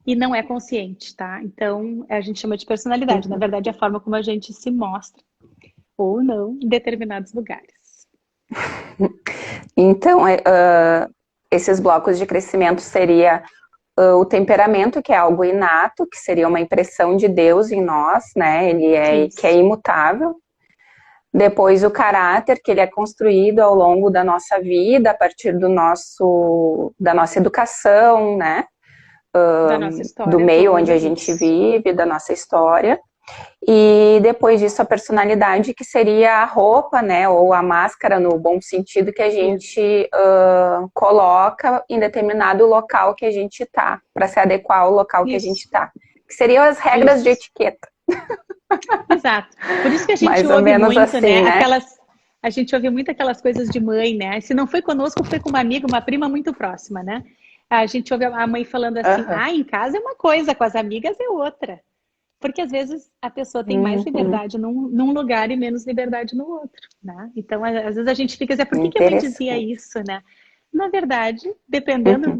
e não é consciente, tá? Então, a gente chama de personalidade. Na verdade, é a forma como a gente se mostra ou não em determinados lugares. Então, esses blocos de crescimento seria o temperamento, que é algo inato, que seria uma impressão de Deus em nós, né? Que é imutável. Depois o caráter, que ele é construído ao longo da nossa vida, a partir da nossa educação, né? Da nossa história do meio toda, onde a gente vive, da nossa história. E depois disso a personalidade, que seria a roupa, né, ou a máscara no bom sentido que a gente coloca em determinado local que a gente tá, para se adequar ao local que a gente tá. Que seriam as regras de etiqueta. Exato. Por isso que a gente Mais ou ouve menos muito, assim, né? né? A gente ouve muito aquelas coisas de mãe, né? Se não foi conosco, foi com uma amiga, uma prima muito próxima, né? A gente ouve a mãe falando assim, Uhum. em casa é uma coisa, com as amigas é outra. Porque às vezes a pessoa tem mais Uhum. liberdade num lugar e menos liberdade no outro, né? Então, às vezes a gente fica assim, por que a mãe dizia Interessante. isso, né? Na verdade, dependendo Uhum.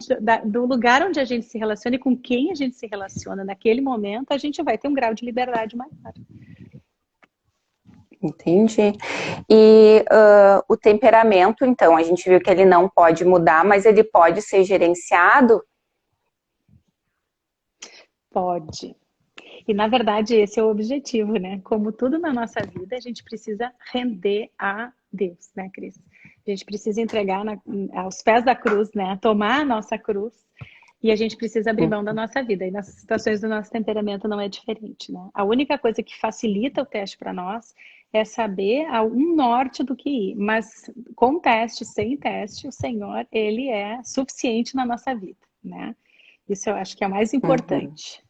do lugar onde a gente se relaciona e com quem a gente se relaciona naquele momento, a gente vai ter um grau de liberdade maior. Entendi. E o temperamento, então, a gente viu que ele não pode mudar, mas ele pode ser gerenciado? Pode. E, na verdade, esse é o objetivo, né? Como tudo na nossa vida, a gente precisa render a Deus, né, Cris? A gente precisa entregar aos pés da cruz, né? Tomar a nossa cruz e a gente precisa abrir mão da nossa vida. E nas situações do nosso temperamento não é diferente, né? A única coisa que facilita o teste para nós é saber um norte do que ir. Mas com teste, sem teste, o Senhor, Ele é suficiente na nossa vida, né? Isso eu acho que é o mais Uhum. importante.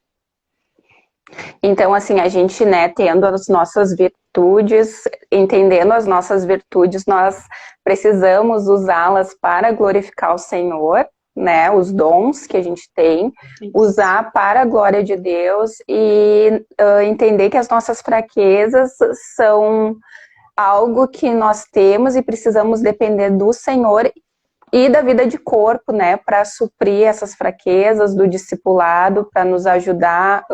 Então, assim, a gente, né, tendo as nossas virtudes, entendendo as nossas virtudes, nós precisamos usá-las para glorificar o Senhor, né, os dons que a gente tem, Isso. usar para a glória de Deus e entender que as nossas fraquezas são algo que nós temos e precisamos depender do Senhor e da vida de corpo, né, para suprir essas fraquezas do discipulado, para nos ajudar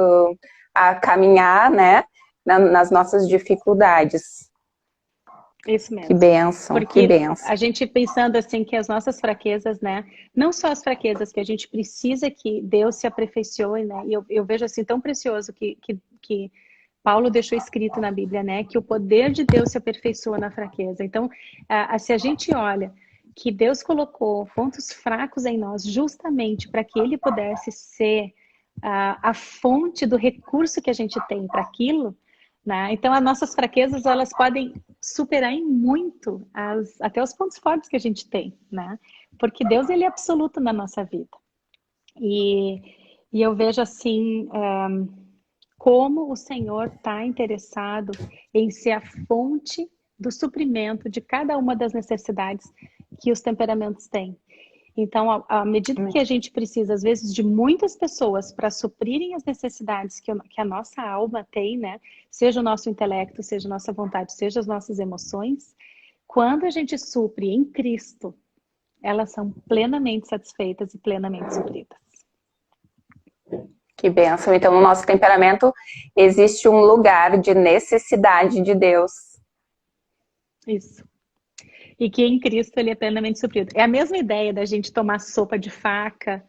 a caminhar, né, nas nossas dificuldades. Isso Que mesmo. bênção, que Porque bênção. a gente pensando assim que as nossas fraquezas, né? Não só as fraquezas que a gente precisa que Deus se aperfeiçoe, né? E eu vejo assim tão precioso que Paulo deixou escrito na Bíblia, né? Que o poder de Deus se aperfeiçoa na fraqueza. Então, se a gente olha que Deus colocou pontos fracos em nós justamente para que Ele pudesse ser a fonte do recurso que a gente tem para aquilo, né? Então, as nossas fraquezas, elas podem superar em muito até os pontos fortes que a gente tem, né? Porque Deus, ele é absoluto na nossa vida. E, e eu vejo assim, como o Senhor está interessado em ser a fonte do suprimento de cada uma das necessidades que os temperamentos têm. Então, à medida que a gente precisa, às vezes, de muitas pessoas para suprirem as necessidades que a nossa alma tem, né? Seja o nosso intelecto, seja a nossa vontade, seja as nossas emoções, quando a gente supre em Cristo, elas são plenamente satisfeitas e plenamente supridas. Que bênção. Então, no nosso temperamento existe um lugar de necessidade de Deus. Isso. E que em Cristo ele é plenamente suprido. É a mesma ideia da gente tomar sopa de faca,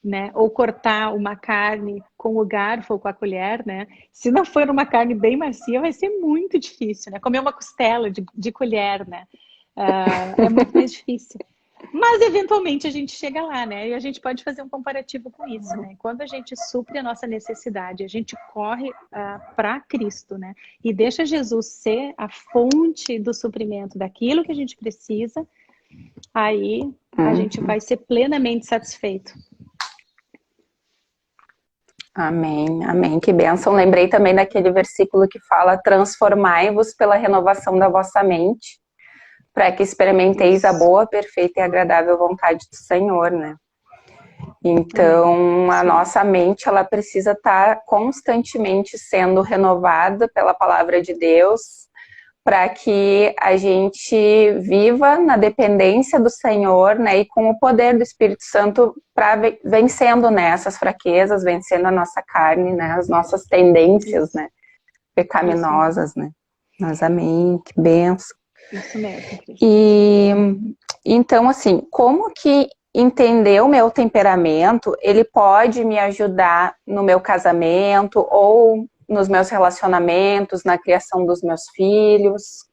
né? Ou cortar uma carne com o garfo ou com a colher, né? Se não for uma carne bem macia, vai ser muito difícil, né? Comer uma costela de colher, né? É muito mais difícil. Mas, eventualmente, a gente chega lá, né? E a gente pode fazer um comparativo com isso, né? Quando a gente supre a nossa necessidade, a gente corre para Cristo, né? E deixa Jesus ser a fonte do suprimento daquilo que a gente precisa, aí a gente vai ser plenamente satisfeito. Amém, amém. Que bênção. Lembrei também daquele versículo que fala: transformai-vos pela renovação da vossa mente, para que experimenteis a Isso. boa, perfeita e agradável vontade do Senhor, né? Amém. Então, a Isso mesmo. nossa mente, ela precisa estar constantemente sendo renovada pela palavra de Deus, para que a gente viva na dependência do Senhor, né, e com o poder do Espírito Santo para vencendo, né, essas fraquezas, vencendo a nossa carne, né, as nossas tendências, Isso. né, Isso mesmo. pecaminosas, né. Mas amém, que benção. Isso mesmo, Cris. E então, assim, como que entender o meu temperamento, ele pode me ajudar no meu casamento ou nos meus relacionamentos, na criação dos meus filhos?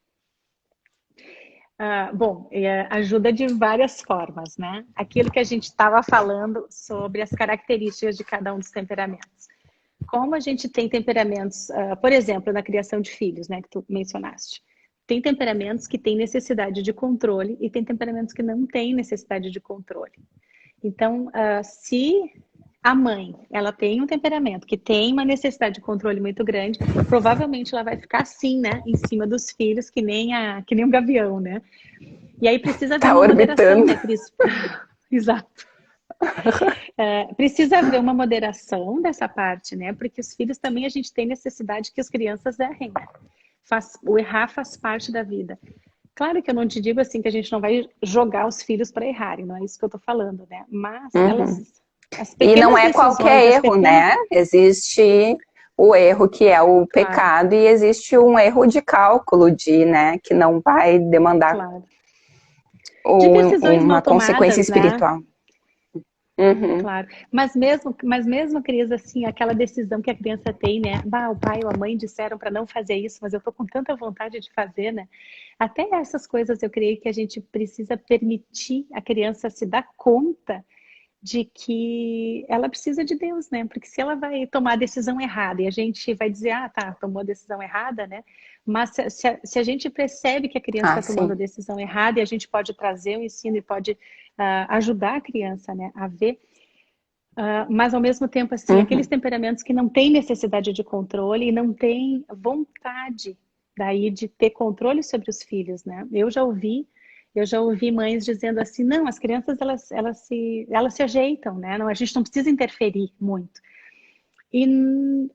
Bom, ajuda de várias formas, né? Aquilo que a gente estava falando sobre as características de cada um dos temperamentos. como a gente tem temperamentos, por exemplo, na criação de filhos, né, que tu mencionaste. Tem temperamentos que têm necessidade de controle e tem temperamentos que não têm necessidade de controle. Então, se a mãe, ela tem um temperamento que tem uma necessidade de controle muito grande, provavelmente ela vai ficar assim, né, em cima dos filhos, que nem um gavião, né? E aí precisa haver Tá uma moderação, orbitando. né, Cris? Exato. Precisa haver uma moderação dessa parte, né? Porque os filhos também a gente tem necessidade que as crianças errem, né? O errar faz parte da vida. Claro que eu não te digo assim que a gente não vai jogar os filhos para errarem, não é isso que eu tô falando, né? Mas Uhum. as E não pequenas é decisões, qualquer as erro, pequenas, né? Existe o erro que é o claro, pecado e existe um erro de cálculo de, né, que não vai demandar claro, de decisões uma mal consequência tomadas, né? espiritual. Uhum. Claro, mas mesmo, Cris, assim, aquela decisão que a criança tem, né? Bah, o pai ou a mãe disseram para não fazer isso, mas eu tô com tanta vontade de fazer, né? Até essas coisas eu creio que a gente precisa permitir a criança se dar conta de que ela precisa de Deus, né? Porque se ela vai tomar a decisão errada e a gente vai dizer, ah, tá, tomou a decisão errada, né? Mas se a gente percebe que a criança Ah, está tomando a sim. decisão errada e a gente pode trazer o ensino e pode ajudar a criança, né, a ver, mas ao mesmo tempo, assim, aqueles Uhum. temperamentos que não têm necessidade de controle e não têm vontade daí de ter controle sobre os filhos, né? Eu já ouvi mães dizendo assim, não, as crianças elas se ajeitam, né? Não, a gente não precisa interferir muito. E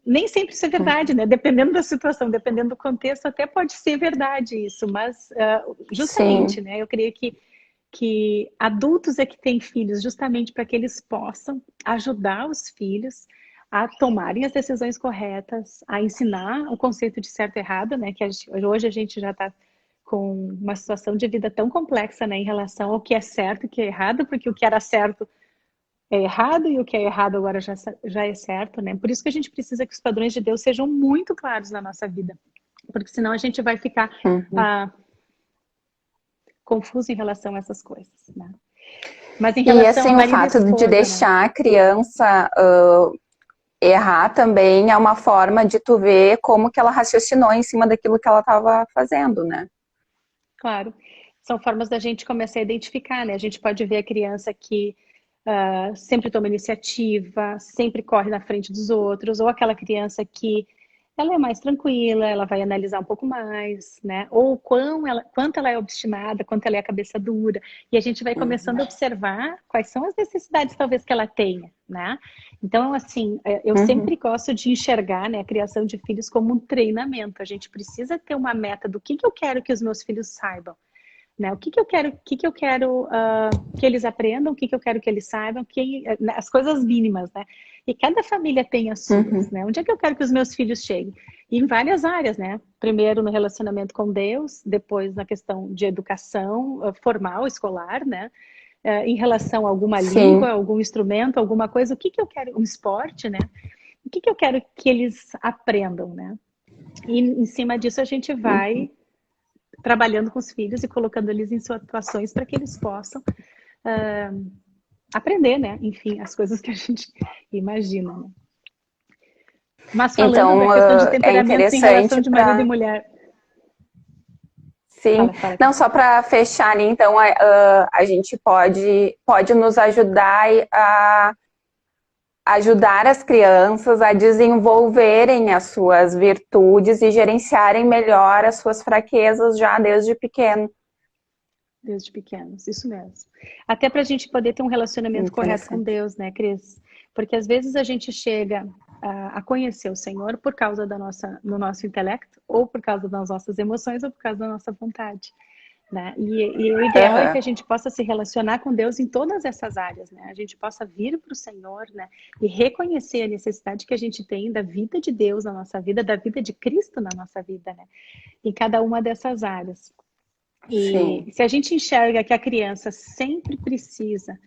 nem sempre isso é verdade, Uhum. né? Dependendo da situação, dependendo do contexto, até pode ser verdade isso, mas justamente, Sim. né? Eu creio que adultos é que têm filhos justamente para que eles possam ajudar os filhos a tomarem as decisões corretas, a ensinar o conceito de certo e errado, né? Hoje a gente já está com uma situação de vida tão complexa, né, em relação ao que é certo e o que é errado, porque o que era certo é errado e o que é errado agora já é certo, né? Por isso que a gente precisa que os padrões de Deus sejam muito claros na nossa vida, porque senão a gente vai ficar Uhum. ah, confuso em relação a essas coisas, né? Mas em E relação a assim, o marido e fato de esposa, né? deixar a criança errar também é uma forma de tu ver como que ela raciocinou em cima daquilo que ela estava fazendo, né? Claro. São formas da gente começar a identificar, né? A gente pode ver a criança que sempre toma iniciativa, sempre corre na frente dos outros, ou aquela criança que ela é mais tranquila, ela vai analisar um pouco mais, né? Ou quanto ela é obstinada, quanto ela é cabeça dura. E a gente vai começando a Uhum. observar quais são as necessidades talvez que ela tenha, né? Então, assim, eu sempre Uhum. gosto de enxergar, né, a criação de filhos como um treinamento. A gente precisa ter uma meta do que eu quero que os meus filhos saibam, né? O que eu quero que eles aprendam, o que eu quero que eles saibam, as coisas mínimas, né? E cada família tem as suas, Uhum. né? Onde é que eu quero que os meus filhos cheguem? E em várias áreas, né? Primeiro no relacionamento com Deus, depois na questão de educação formal, escolar, né? Em relação a alguma língua, Sim. algum instrumento, alguma coisa, o que eu quero, um esporte, né? O que eu quero que eles aprendam, né? E em cima disso a gente Uhum. vai trabalhando com os filhos e colocando eles em situações para que eles possam aprender, né? Enfim, as coisas que a gente imagina. Né? Mas falando da Então, questão de é temperamentos em relação interessante de marido e para. mulher. Sim. Fala, Não, Cris. só para fechar ali, então, a gente pode nos ajudar a ajudar as crianças a desenvolverem as suas virtudes e gerenciarem melhor as suas fraquezas já desde pequeno. Desde pequenos, isso mesmo. Até para a gente poder ter um relacionamento correto com Interessante. Deus, né, Cris? Porque às vezes a gente chega a conhecer o Senhor por causa do nosso intelecto, ou por causa das nossas emoções, ou por causa da nossa vontade. Né? E o ideal é que Aham. a gente possa se relacionar com Deus em todas essas áreas, né? A gente possa vir para o Senhor, né? E reconhecer a necessidade que a gente tem da vida de Deus na nossa vida, da vida de Cristo na nossa vida, né? Em cada uma dessas áreas. E Sim. se a gente enxerga que a criança sempre precisa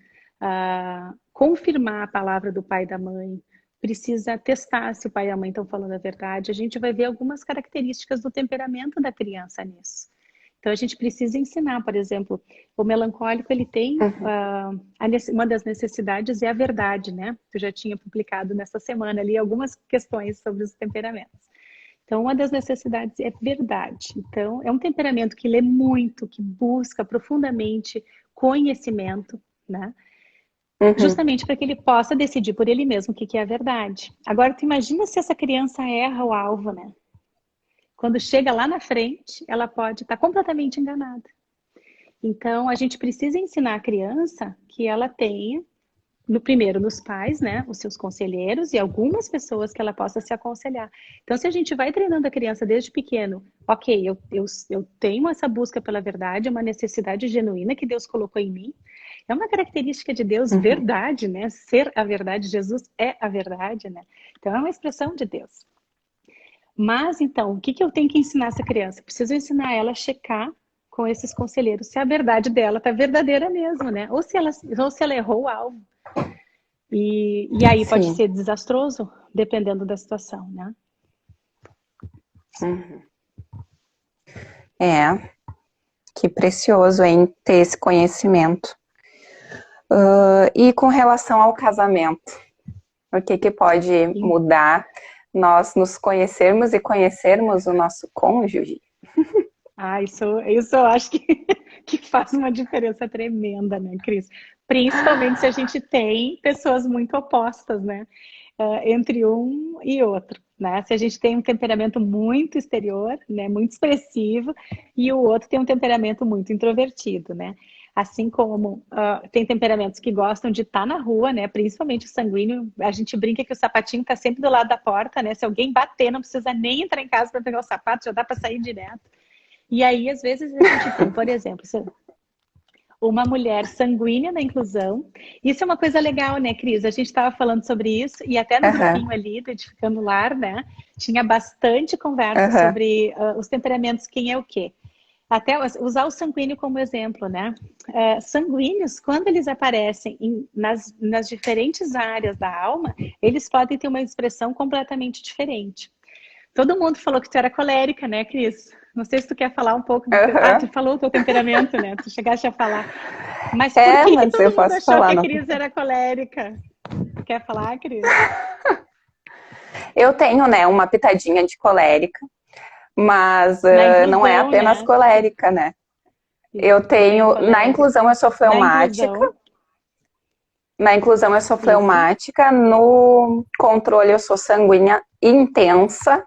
confirmar a palavra do pai e da mãe, precisa testar se o pai e a mãe estão falando a verdade, a gente vai ver algumas características do temperamento da criança nisso. Então a gente precisa ensinar, por exemplo, o melancólico ele tem uma das necessidades é a verdade, né? Eu já tinha publicado nessa semana ali algumas questões sobre os temperamentos. Então uma das necessidades é verdade. Então é um temperamento que lê muito, que busca profundamente conhecimento, né? Uhum. Justamente para que ele possa decidir por ele mesmo o que é a verdade. Agora, tu imagina se essa criança erra o alvo, né? Quando chega lá na frente, ela pode estar completamente enganada. Então, a gente precisa ensinar a criança que ela tenha, no primeiro, nos pais, né, os seus conselheiros e algumas pessoas que ela possa se aconselhar. Então, se a gente vai treinando a criança desde pequeno, ok, eu tenho essa busca pela verdade, é uma necessidade genuína que Deus colocou em mim, é uma característica de Deus, Uhum. verdade, né? Ser a verdade, Jesus é a verdade, né? Então, é uma expressão de Deus. Mas, então, o que eu tenho que ensinar essa criança? Eu preciso ensinar ela a checar com esses conselheiros se a verdade dela tá verdadeira mesmo, né? Ou se ela errou o alvo. E aí pode Sim. ser desastroso, dependendo da situação, né? Uhum. É, que precioso, hein, ter esse conhecimento. E com relação ao casamento, o que pode mudar nós nos conhecermos e conhecermos o nosso cônjuge? Ah, isso eu acho que faz uma diferença tremenda, né, Cris? Principalmente se a gente tem pessoas muito opostas, né? Entre um e outro, né? Se a gente tem um temperamento muito exterior, né, muito expressivo, e o outro tem um temperamento muito introvertido, né? Assim como tem temperamentos que gostam de estar na rua, né? Principalmente o sanguíneo, a gente brinca que o sapatinho está sempre do lado da porta, né? Se alguém bater, não precisa nem entrar em casa para pegar o sapato, já dá para sair direto. E aí, às vezes, a gente tem, por exemplo, uma mulher sanguínea na inclusão. Isso é uma coisa legal, né, Cris? A gente estava falando sobre isso e até no Aham, grupinho ali do Edificando o Lar, né? Tinha bastante conversa aham, sobre os temperamentos, quem é o quê. Até usar o sanguíneo como exemplo, né? Sanguíneos, quando eles aparecem nas diferentes áreas da alma, eles podem ter uma expressão completamente diferente. Todo mundo falou que tu era colérica, né, Cris? Não sei se tu quer falar um pouco do teu... Ah, tu aham. falou o teu temperamento, né? Tu chegaste a falar. Mas por que Mas eu todo mundo posso achou que falar, a não. Cris era colérica? Quer falar, Cris? Eu tenho, né, uma pitadinha de colérica, mas Na não é inclusão, apenas né? colérica, né? Isso, tu tem Na colérica. inclusão eu sou Na fleumática, inclusão, isso. no controle eu sou sanguínea intensa,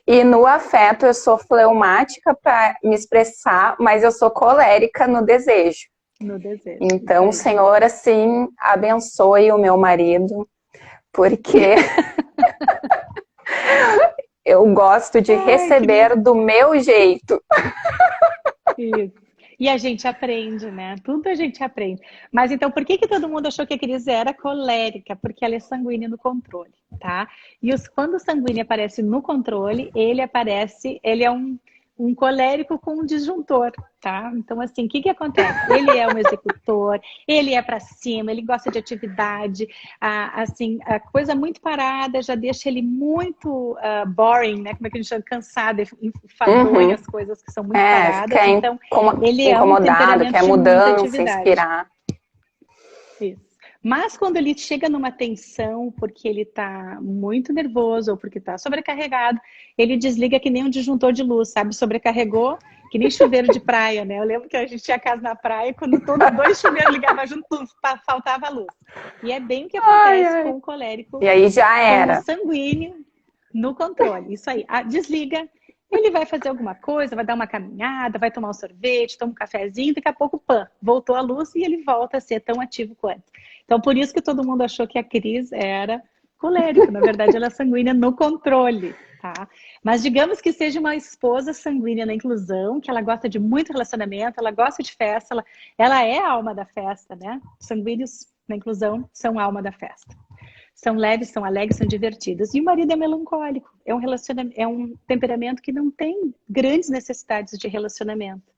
e no afeto eu sou fleumática para me expressar, mas eu sou colérica no desejo. No desejo, isso Então, o aí. Senhor, assim, abençoe o meu marido, porque eu gosto de Ai, Cris. receber do meu jeito. Isso. E a gente aprende, né? Tudo a gente aprende. Mas então, por que todo mundo achou que a Cris era colérica? Porque ela é sanguínea no controle, tá? E quando o sanguíneo aparece no controle, ele é um colérico com um disjuntor, tá? Então, assim, o que acontece? Ele é um executor, ele é para cima, ele gosta de atividade, assim, a coisa muito parada já deixa ele muito boring, né? Como é que a gente chama? Cansado, enfadonho, Uhum. as coisas que são muito paradas. Fica Então, ele é um incomodado, temperamento quer de muita mudança, atividade. inspirar. Isso. Mas quando ele chega numa tensão, porque ele está muito nervoso ou porque está sobrecarregado, ele desliga que nem um disjuntor de luz, sabe? Sobrecarregou, que nem chuveiro de praia, né? Eu lembro que a gente tinha casa na praia, quando todos dois chuveiros ligavam juntos, faltava luz. E é bem o que Ai, acontece ai. com o colérico, E aí já com o era. sanguíneo no controle. Isso aí. Desliga, ele vai fazer alguma coisa, vai dar uma caminhada, vai tomar um sorvete, toma um cafezinho, daqui a pouco, pã, voltou a luz e ele volta a ser tão ativo quanto. Então, por isso que todo mundo achou que a Cris era colérica. Na verdade, ela é sanguínea no controle, tá? Mas digamos que seja uma esposa sanguínea na inclusão, que ela gosta de muito relacionamento, ela gosta de festa, ela é a alma da festa, né? Sanguíneos na inclusão são a alma da festa. São leves, são alegres, são divertidos. E o marido é melancólico, é um temperamento que não tem grandes necessidades de relacionamento.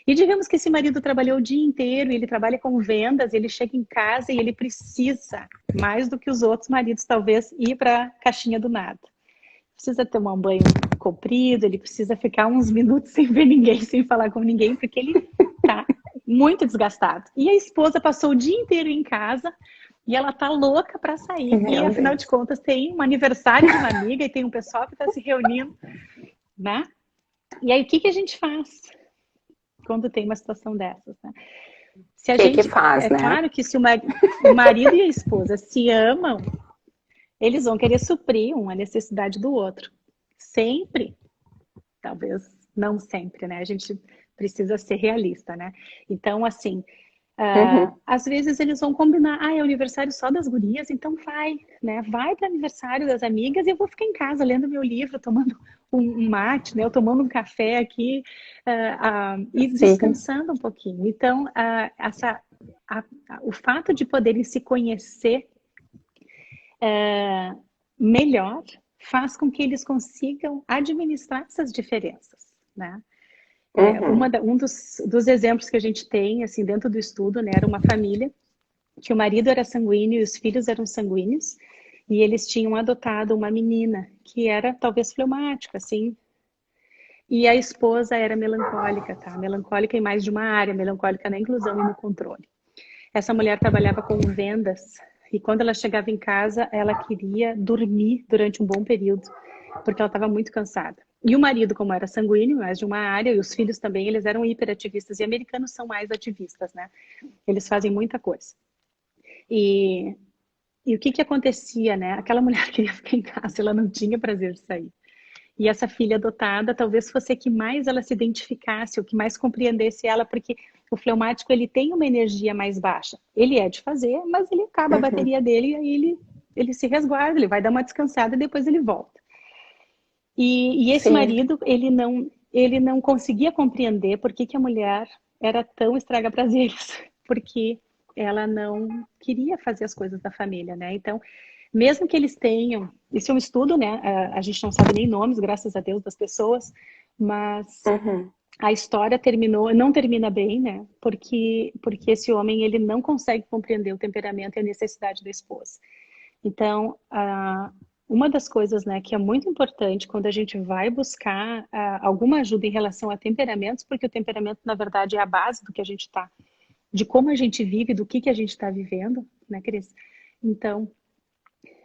E digamos que esse marido trabalhou o dia inteiro, ele trabalha com vendas, ele chega em casa e ele precisa, mais do que os outros maridos, talvez, ir para a caixinha do nada. precisa tomar um banho comprido, ele precisa ficar uns minutos sem ver ninguém, sem falar com ninguém, porque ele tá muito desgastado. E a esposa passou o dia inteiro em casa e ela tá louca para sair. E Meu afinal Deus. de contas tem um aniversário de uma amiga e tem um pessoal que está se reunindo, né? E aí o que que a gente faz quando tem uma situação dessas, né? Se a Que gente, faz, é né? claro que se o marido e a esposa se amam, eles vão querer suprir uma necessidade do outro. Sempre, talvez não sempre, né? A gente precisa ser realista, né? Então, assim, Uhum. às vezes eles vão combinar, é o aniversário só das gurias, então vai, né? Vai para o aniversário das amigas e eu vou ficar em casa lendo meu livro, tomando um mate, né? Eu tomando um café aqui e Sim. descansando um pouquinho. Então, o fato de poderem se conhecer melhor faz com que eles consigam administrar essas diferenças, né? Uhum. Um dos exemplos que a gente tem, assim, dentro do estudo, né, era uma família que o marido era sanguíneo e os filhos eram sanguíneos, e eles tinham adotado uma menina que era talvez fleumática, assim, e a esposa era melancólica, tá? Melancólica em mais de uma área, melancólica na inclusão e no controle. Essa mulher trabalhava com vendas e quando ela chegava em casa, ela queria dormir durante um bom período, porque ela estava muito cansada. E o marido, como era sanguíneo, mais de uma área, e os filhos também, eles eram hiperativistas. E americanos são mais ativistas, né? Eles fazem muita coisa. E, e o que que acontecia, né? Aquela mulher queria ficar em casa, ela não tinha prazer de sair. E essa filha adotada talvez fosse a que mais ela se identificasse, o que mais compreendesse ela, porque o fleumático ele tem uma energia mais baixa. Ele é de fazer, mas ele acaba a Uhum. bateria dele e aí ele se resguarda, ele vai dar uma descansada e depois ele volta. E esse Sim. marido, ele não conseguia compreender por que que a mulher era tão estraga-prazeres, porque ela não queria fazer as coisas da família, né? Então, mesmo que eles tenham, isso é um estudo, né? A gente não sabe nem nomes, graças a Deus, das pessoas, mas Uhum. a história terminou, não termina bem, né? Porque esse homem ele não consegue compreender o temperamento e a necessidade da esposa. Então, uma das coisas, né, que é muito importante quando a gente vai buscar alguma ajuda em relação a temperamentos, porque o temperamento, na verdade, é a base do que a gente está, de como a gente vive, do que a gente está vivendo, né, Cris? Então,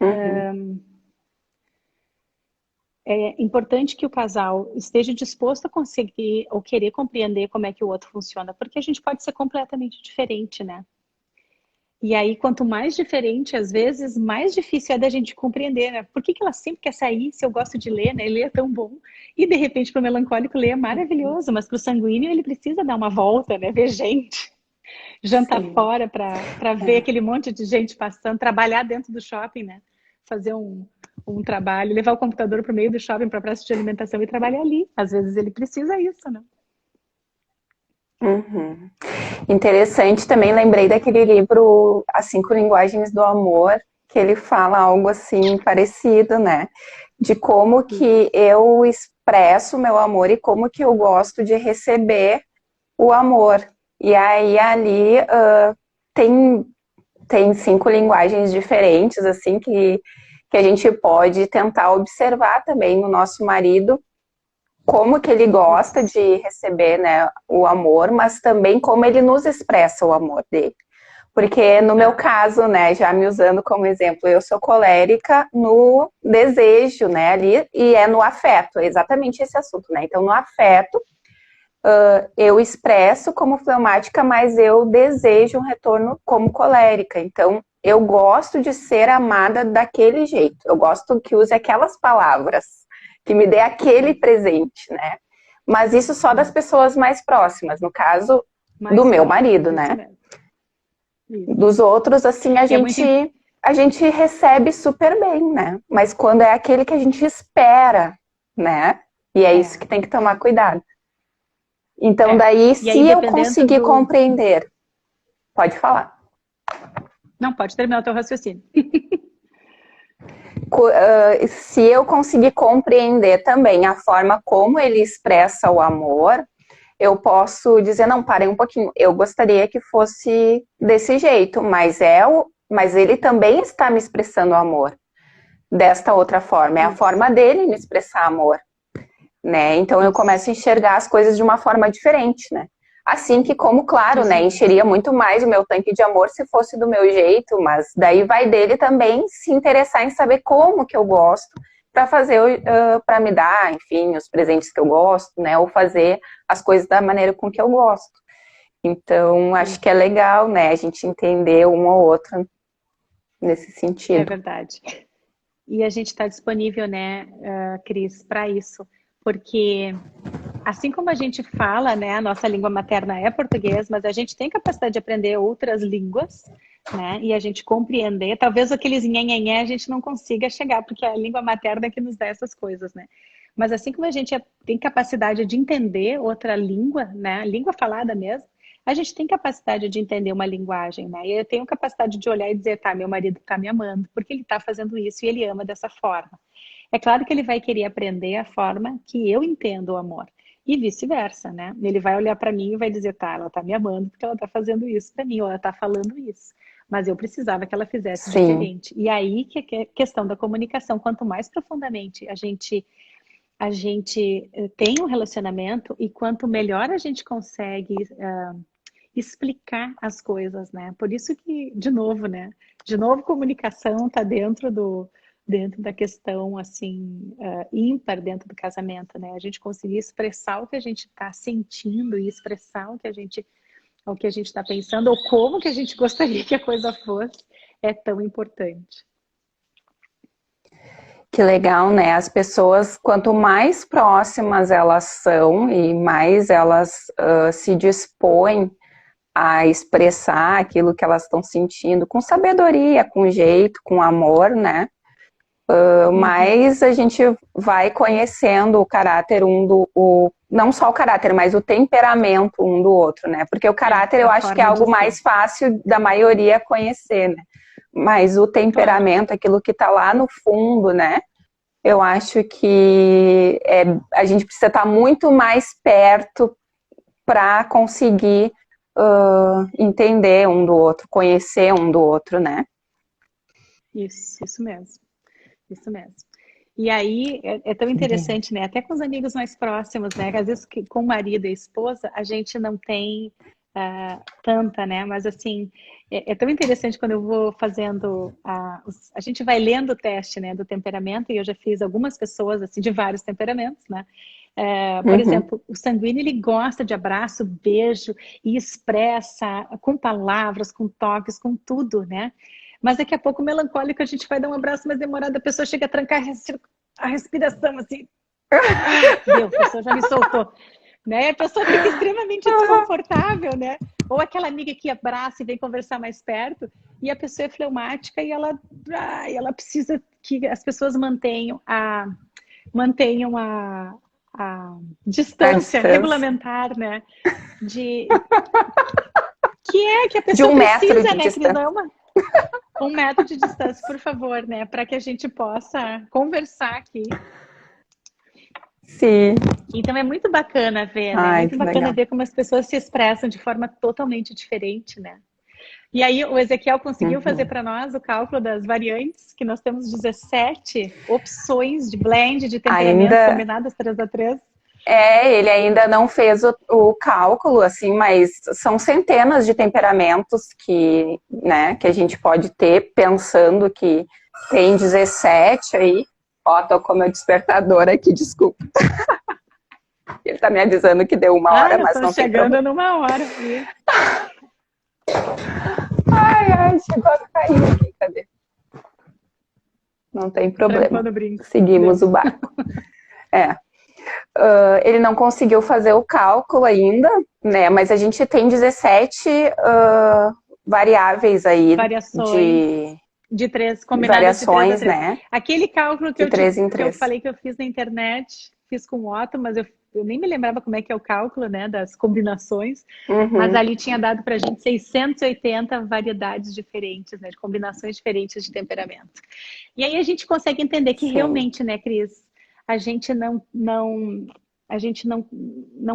Uhum. é importante que o casal esteja disposto a conseguir ou querer compreender como é que o outro funciona, porque a gente pode ser completamente diferente, né? E aí, quanto mais diferente, às vezes, mais difícil é da gente compreender, né? Por que que ela sempre quer sair se eu gosto de ler, né? Ler é tão bom. E, de repente, para o melancólico, ler é maravilhoso, mas para o sanguíneo, ele precisa dar uma volta, né? Ver gente, jantar Sim. fora para ver É. aquele monte de gente passando, trabalhar dentro do shopping, né? Fazer um trabalho, levar o computador para o meio do shopping para a praça de alimentação e trabalhar ali. Às vezes, ele precisa isso, né? Uhum. Interessante também, lembrei daquele livro As Cinco Linguagens do Amor, que ele fala algo assim parecido, né? De como que eu expresso o meu amor e como que eu gosto de receber o amor. E aí ali tem, tem cinco linguagens diferentes, assim, que a gente pode tentar observar também no nosso marido, como que ele gosta Isso. de receber, né, o amor, mas também como ele nos expressa o amor dele. Porque no meu Ah, caso, né, já me usando como exemplo, eu sou colérica no desejo, né, ali, e é no afeto, é exatamente esse assunto, né? Então, no afeto, eu expresso como fleumática, mas eu desejo um retorno como colérica. Então, eu gosto de ser amada daquele jeito. Eu gosto que use aquelas palavras, que me dê aquele presente, né? Mas isso só das pessoas mais próximas, no caso do mais meu próximo, marido, isso né? mesmo. Isso. Dos outros, assim, E é muito a gente recebe super bem, né? Mas quando é aquele que a gente espera, né? E é isso é, que tem que tomar cuidado. Então, é. daí, E aí, se eu dependendo conseguir do. compreender, pode falar. Não, pode terminar o teu raciocínio. Se eu conseguir compreender também a forma como ele expressa o amor, eu posso dizer, não, parem um pouquinho, eu gostaria que fosse desse jeito, mas ele também está me expressando o amor. desta outra forma. É a forma dele me expressar amor, né? Então eu começo a enxergar as coisas de uma forma diferente, né? Assim que, como, claro, né, encheria muito mais o meu tanque de amor se fosse do meu jeito, mas daí vai dele também se interessar em saber como que eu gosto para fazer, para me dar, enfim, os presentes que eu gosto, né, ou fazer as coisas da maneira com que eu gosto. Então, acho que é legal, né, a gente entender um ou outro nesse sentido. É verdade. E a gente está disponível, né, Cris, para isso, porque assim como a gente fala, né, a nossa língua materna é português, mas a gente tem capacidade de aprender outras línguas, né, e a gente compreender, talvez aqueles nhenhenhé a gente não consiga chegar, porque é a língua materna que nos dá essas coisas, né. Mas assim como a gente tem capacidade de entender outra língua, né, língua falada mesmo, a gente tem capacidade de entender uma linguagem, né, e eu tenho capacidade de olhar e dizer, tá, meu marido está me amando, porque ele está fazendo isso e ele ama dessa forma. É claro que ele vai querer aprender a forma que eu entendo o amor. E vice-versa, né? Ele vai olhar para mim e vai dizer, tá, ela tá me amando porque ela tá fazendo isso para mim, ou ela tá falando isso. Mas eu precisava que ela fizesse diferente. E aí que é a questão da comunicação. Quanto mais profundamente a gente tem um relacionamento e quanto melhor a gente consegue explicar as coisas, né? Por isso que, de novo, né? De novo, comunicação tá dentro da questão, assim, ímpar dentro do casamento, né? A gente conseguir expressar o que a gente está sentindo e expressar o que a gente está pensando ou como que a gente gostaria que a coisa fosse, é tão importante. Que legal, né? As pessoas, quanto mais próximas elas são e mais elas se dispõem a expressar aquilo que elas estão sentindo com sabedoria, com jeito, com amor, né? Mas a gente vai conhecendo o caráter não só o caráter, mas o temperamento um do outro, né? Porque o caráter eu acho que é algo mais fácil da maioria conhecer, né? Mas o temperamento, aquilo que tá lá no fundo, né? Eu acho que a gente precisa estar muito mais perto para conseguir entender um do outro, conhecer um do outro, né? Isso mesmo. Isso mesmo. E aí é tão interessante, né? Até com os amigos mais próximos, né? Às vezes com o marido e a esposa a gente não tem tanta, né? Mas assim, é tão interessante quando eu vou fazendo a gente vai lendo o teste, né, do temperamento, e eu já fiz algumas pessoas assim de vários temperamentos, né? Por exemplo, o sanguíneo, ele gosta de abraço, beijo e expressa com palavras, com toques, com tudo, né? Mas daqui a pouco, o melancólico, a gente vai dar um abraço mais demorado, a pessoa chega a trancar a respiração, assim. Deu, a pessoa já me soltou. Né? A pessoa fica extremamente desconfortável, né? Ou aquela amiga que abraça e vem conversar mais perto, e a pessoa é fleumática e ela precisa que as pessoas mantenham a distância regulamentar, né? Que a pessoa de 1 metro precisa, de né, distância. Cris? 1 metro de distância, por favor, né? Para que a gente possa conversar aqui. Sim. Então é muito bacana ver, né? Muito bacana ver como as pessoas se expressam de forma totalmente diferente, né? E aí o Ezequiel conseguiu fazer para nós o cálculo das variantes, que nós temos 17 opções de blend de temperamentos combinadas 3 a 3. Ele ainda não fez o cálculo, assim, mas são centenas de temperamentos que, né, que a gente pode ter, pensando que tem 17 aí. Ó, tô com meu despertador aqui, desculpa. Ele tá me avisando que deu 1 hora, mas não tem problema. Chegando numa hora. Ai, chegou a cair aqui, cadê? Não tem problema. Seguimos o barco. Ele não conseguiu fazer o cálculo ainda, né? Mas a gente tem 17 variáveis aí de 3, combinadas variações, de 3 a 3. né? Aquele cálculo que que eu falei que eu fiz na internet, fiz com o Otto, mas eu nem me lembrava como é que é o cálculo, né, das combinações, mas ali tinha dado pra gente 680 variedades diferentes, né, de combinações diferentes de temperamento. E aí a gente consegue entender que realmente, né, Cris, a gente não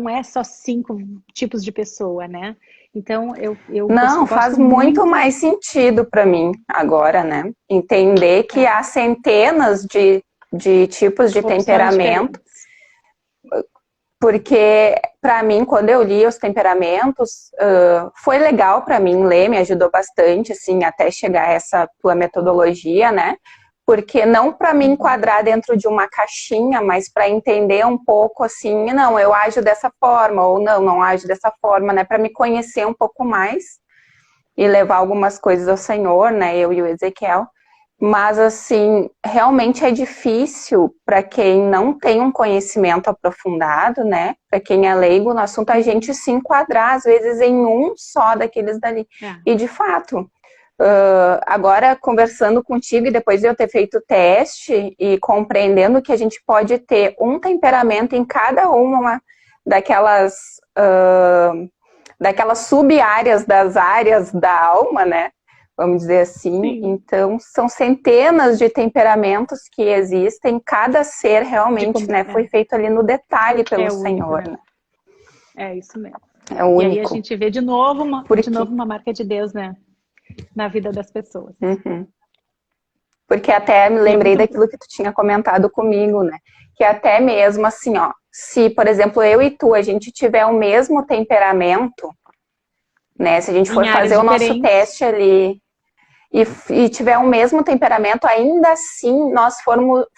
é só 5 tipos de pessoa, né? Então, eu Não, faz gosto muito muito. mais sentido para mim agora, né? Entender que há centenas de tipos de Opções temperamento, diferentes. porque para mim, quando eu li os temperamentos, foi legal para mim ler, me ajudou bastante, assim, até chegar a essa tua metodologia, né? Porque não para me enquadrar dentro de uma caixinha, mas para entender um pouco assim, não, eu ajo dessa forma, ou não, não ajo dessa forma, né? Para me conhecer um pouco mais e levar algumas coisas ao Senhor, né? Eu e o Ezequiel. Mas, assim, realmente é difícil para quem não tem um conhecimento aprofundado, né? Para quem é leigo no assunto, a gente se enquadrar, às vezes, em um só daqueles dali. É, E, de fato, agora conversando contigo e depois de eu ter feito o teste e compreendendo que a gente pode ter um temperamento em cada uma daquelas, daquelas sub-áreas das áreas da alma, né? Vamos dizer assim. sim, Então, são centenas de temperamentos que existem, cada ser realmente, né, foi feito ali no detalhe pelo é único, Senhor, né? né? É isso mesmo. É E aí a único. gente vê Por de quê? novo uma marca de Deus, né? Na vida das pessoas. Uhum. Porque até me E é lembrei muito. daquilo que tu tinha comentado comigo, né? Que até mesmo assim, ó, se, por exemplo, eu e tu, a gente tiver o mesmo temperamento, né? Se a gente for Em áreas fazer o nosso diferentes. teste ali e tiver o mesmo temperamento, ainda assim nós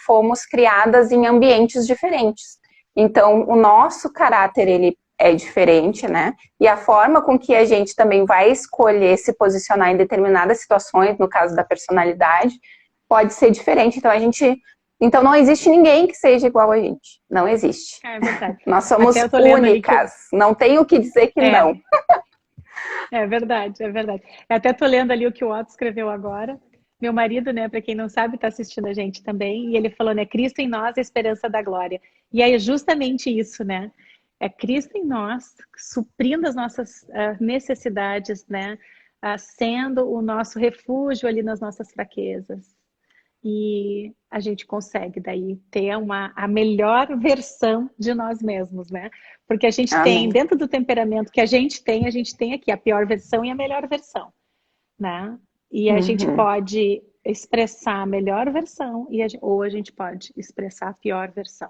fomos criadas em ambientes diferentes. Então, o nosso caráter, ele é diferente, né? E a forma com que a gente também vai escolher se posicionar em determinadas situações, no caso da personalidade, pode ser diferente. Então não existe ninguém que seja igual a gente. Não existe. É verdade. Nós Até somos eu tô lendo ali que únicas. Não tenho o que dizer que é, não. é verdade, é verdade. Eu até tô lendo ali o que o Otto escreveu agora. Meu marido, né, para quem não sabe, está assistindo a gente também, e ele falou, né, Cristo em nós, a esperança da glória. E aí é justamente isso, né? É Cristo em nós, suprindo as nossas necessidades, né? Sendo o nosso refúgio ali nas nossas fraquezas. E a gente consegue daí ter a melhor versão de nós mesmos, né? Porque a gente tem, Amém. dentro do temperamento que a gente tem aqui a pior versão e a melhor versão, né? E a gente Uhum. pode expressar a melhor versão ou a gente pode expressar a pior versão.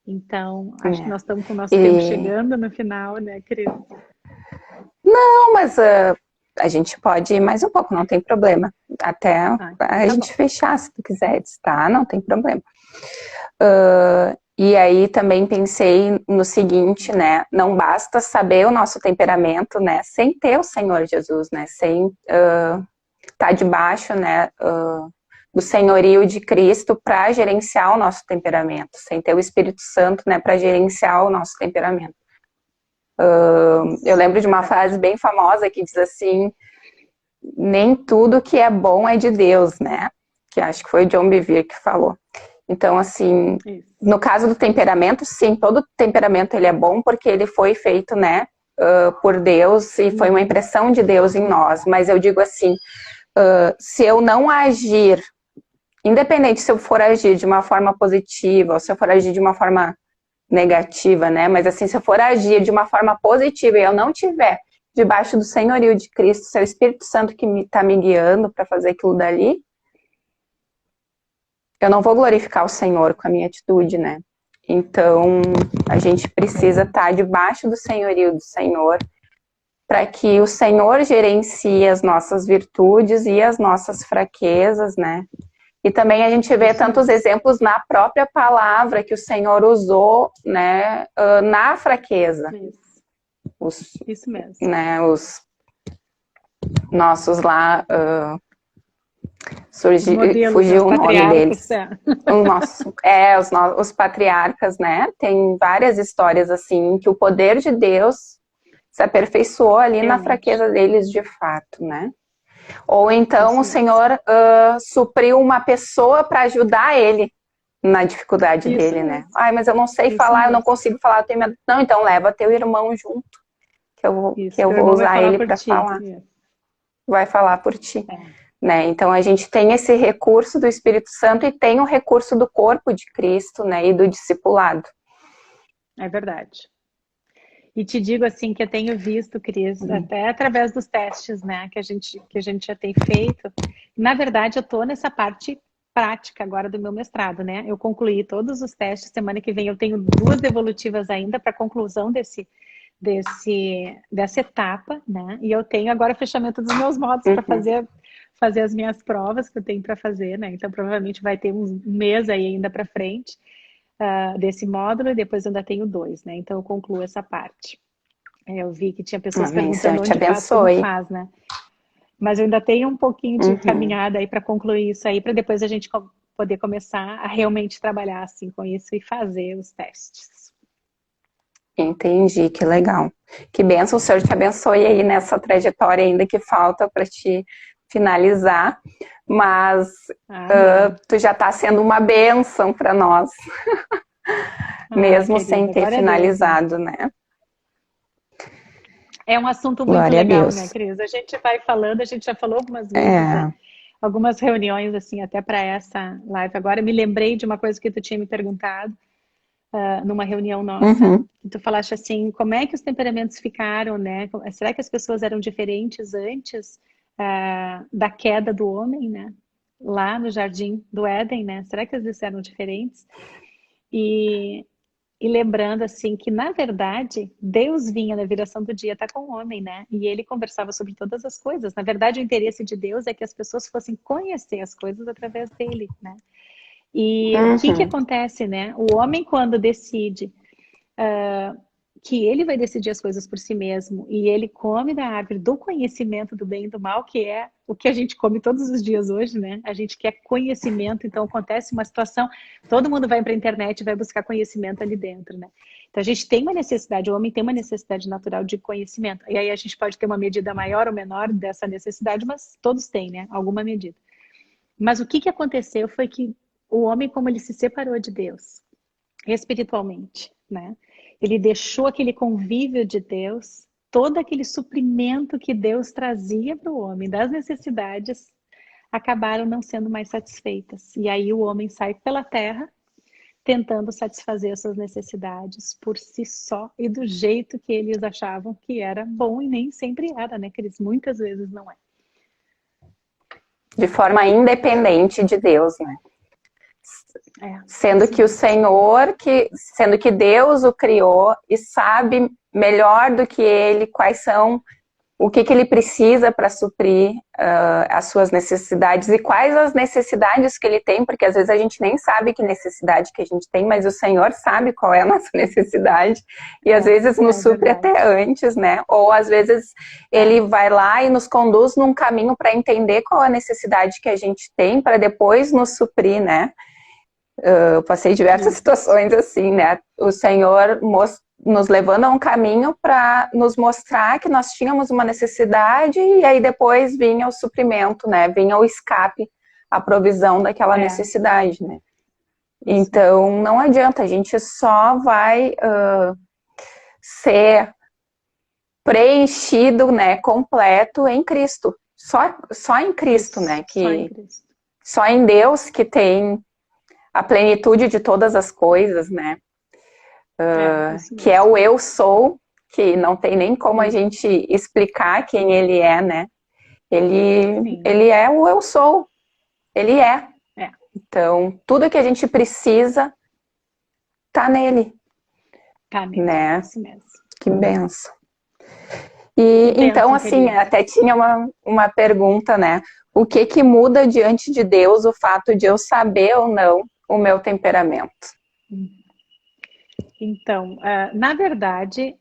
Então, acho que nós estamos com o nosso tempo E chegando no final, né, Cris? não, mas a gente pode ir mais um pouco, não tem problema. Até Ah, então a tá bom. gente fechar, se tu quiseres, tá? Não tem problema. E aí também pensei no seguinte, né? Não basta saber o nosso temperamento, né? Sem ter o Senhor Jesus, né? Sem estar debaixo, né? Do senhorio de Cristo para gerenciar o nosso temperamento, sem ter o Espírito Santo, né? Para gerenciar o nosso temperamento. Eu Isso, lembro de uma verdade. frase bem famosa que diz assim: nem tudo que é bom é de Deus, né? Que acho que foi John Bevere que falou. Então, assim, Isso. no caso do temperamento, sim, todo temperamento ele é bom porque ele foi feito, né, por Deus e foi uma impressão de Deus em nós. Mas eu digo assim, se eu não agir, independente se eu for agir de uma forma positiva ou se eu for agir de uma forma negativa, né? Mas assim, se eu for agir de uma forma positiva e eu não tiver debaixo do senhorio de Cristo, seu Espírito Santo que está me guiando para fazer aquilo dali, eu não vou glorificar o Senhor com a minha atitude, né? Então, a gente precisa estar debaixo do senhorio do Senhor para que o Senhor gerencie as nossas virtudes e as nossas fraquezas, né? E também a gente vê Isso tantos mesmo. exemplos na própria palavra que o Senhor usou, né, na fraqueza. Isso. Os, Isso mesmo. né, os nossos lá, Os modelos, né? Os fugiu o nome patriarcas. deles. O nosso, os patriarcas, né? Tem várias histórias assim que o poder de Deus se aperfeiçoou ali na Realmente. fraqueza deles de fato, né? Ou então o Isso mesmo. Senhor supriu uma pessoa para ajudar ele na dificuldade Isso dele, né? mesmo. Ai, mas eu não sei Isso falar, eu não mesmo. consigo falar, eu tenho medo. Não, então leva teu irmão junto, que Isso. eu Teu vou irmão vai usar falar ele por para ti. falar. Isso. Vai falar por ti. É. Né? Então a gente tem esse recurso do Espírito Santo e tem o recurso do corpo de Cristo, né? E do discipulado. É verdade. E te digo assim que eu tenho visto, Cris, até através dos testes, né, que a gente já tem feito. Na verdade, eu estou nessa parte prática agora do meu mestrado, né? Eu concluí todos os testes. Semana que vem eu tenho 2 devolutivas ainda para conclusão dessa etapa, né? E eu tenho agora o fechamento dos meus módulos para Uhum. fazer as minhas provas que eu tenho para fazer, né? Então provavelmente vai ter um mês aí ainda para frente desse módulo e depois eu ainda tenho 2, né? Então eu concluo essa parte. Eu vi que tinha pessoas Amém, Senhor perguntando te onde faz, como abençoe. faz, né? Mas eu ainda tenho um pouquinho de Uhum. caminhada aí para concluir isso aí, para depois a gente poder começar a realmente trabalhar assim com isso e fazer os testes. Entendi, que legal. Que bênção, o Senhor te abençoe aí nessa trajetória ainda que falta para te finalizar, mas Amém. tu já está sendo uma bênção para nós, Ah, mesmo sem querida, ter glória a Deus, né? finalizado, né? É um assunto muito Glória a legal, né, Deus. Cris? A gente vai falando, a gente já falou algumas vezes, né? É. Algumas reuniões, assim, até para essa live. Agora, me lembrei de uma coisa que tu tinha me perguntado, numa reunião nossa, Uhum. que tu falaste assim, como é que os temperamentos ficaram, né? Será que as pessoas eram diferentes antes, da queda do homem, né? Lá no Jardim do Éden, né? Será que eles eram diferentes? E, e lembrando assim que na verdade Deus vinha na viração do dia estar com o homem, né? E ele conversava sobre todas as coisas. Na verdade, o interesse de Deus é que as pessoas fossem conhecer as coisas através dele, né? E o que Uhum. acontece, né? O homem quando decide que ele vai decidir as coisas por si mesmo e ele come da árvore do conhecimento do bem e do mal, que é o que a gente come todos os dias hoje, né? A gente quer conhecimento, então acontece uma situação, todo mundo vai para a internet e vai buscar conhecimento ali dentro, né? Então a gente tem uma necessidade, o homem tem uma necessidade natural de conhecimento. E aí a gente pode ter uma medida maior ou menor dessa necessidade, mas todos têm, né? Alguma medida. Mas o que aconteceu foi que o homem, como ele se separou de Deus, espiritualmente, né? Ele deixou aquele convívio de Deus, todo aquele suprimento que Deus trazia para o homem, das necessidades, acabaram não sendo mais satisfeitas. E aí o homem sai pela terra tentando satisfazer as suas necessidades por si só e do jeito que eles achavam que era bom e nem sempre era, né, Cris? Muitas vezes não é. De forma independente de Deus, né? É, Sendo isso que o mesmo. Senhor, sendo que Deus o criou e sabe melhor do que ele quais são, o que ele precisa para suprir as suas necessidades e quais as necessidades que ele tem, porque às vezes a gente nem sabe que necessidade que a gente tem, mas o Senhor sabe qual é a nossa necessidade e às vezes nos É supre verdade. até antes, né? Ou às vezes É, ele vai lá e nos conduz num caminho para entender qual a necessidade que a gente tem para depois nos suprir, né? Eu passei diversas isso. situações assim, né? O Senhor nos levando a um caminho para nos mostrar que nós tínhamos uma necessidade e aí depois vinha o suprimento, né? Vinha o escape, a provisão daquela É, necessidade, né? isso mesmo. Então, não adianta, a gente só vai ser preenchido, né, completo em Cristo. Só em Cristo, Isso. né? Só em Que Cristo. só em Deus que tem a plenitude de todas as coisas, né? Isso Que é mesmo. o eu sou, que não tem nem como a Isso. gente explicar quem ele é, né? Sim. Ele é o eu sou, ele é. É, Então, tudo que a gente precisa tá nele, tá nele. né? Isso mesmo. Que benção. Que E então, bênção, assim, querido. até tinha uma pergunta, né? O que muda diante de Deus o fato de eu saber ou não o meu temperamento? Então, na verdade,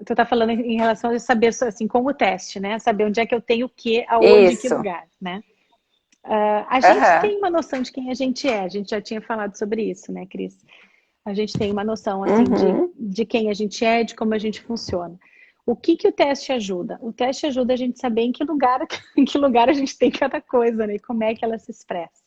tu tá falando em relação a saber, assim, como teste, né? Saber onde é que eu tenho o quê, aonde, em que Isso. lugar, né? A gente Aham. tem uma noção de quem a gente é. A gente já tinha falado sobre isso, né, Cris? A gente tem uma noção, assim, Uhum. de quem a gente é, de como a gente funciona. O que o teste ajuda? O teste ajuda a gente saber em que lugar, em que lugar a gente tem cada coisa, né? E como é que ela se expressa.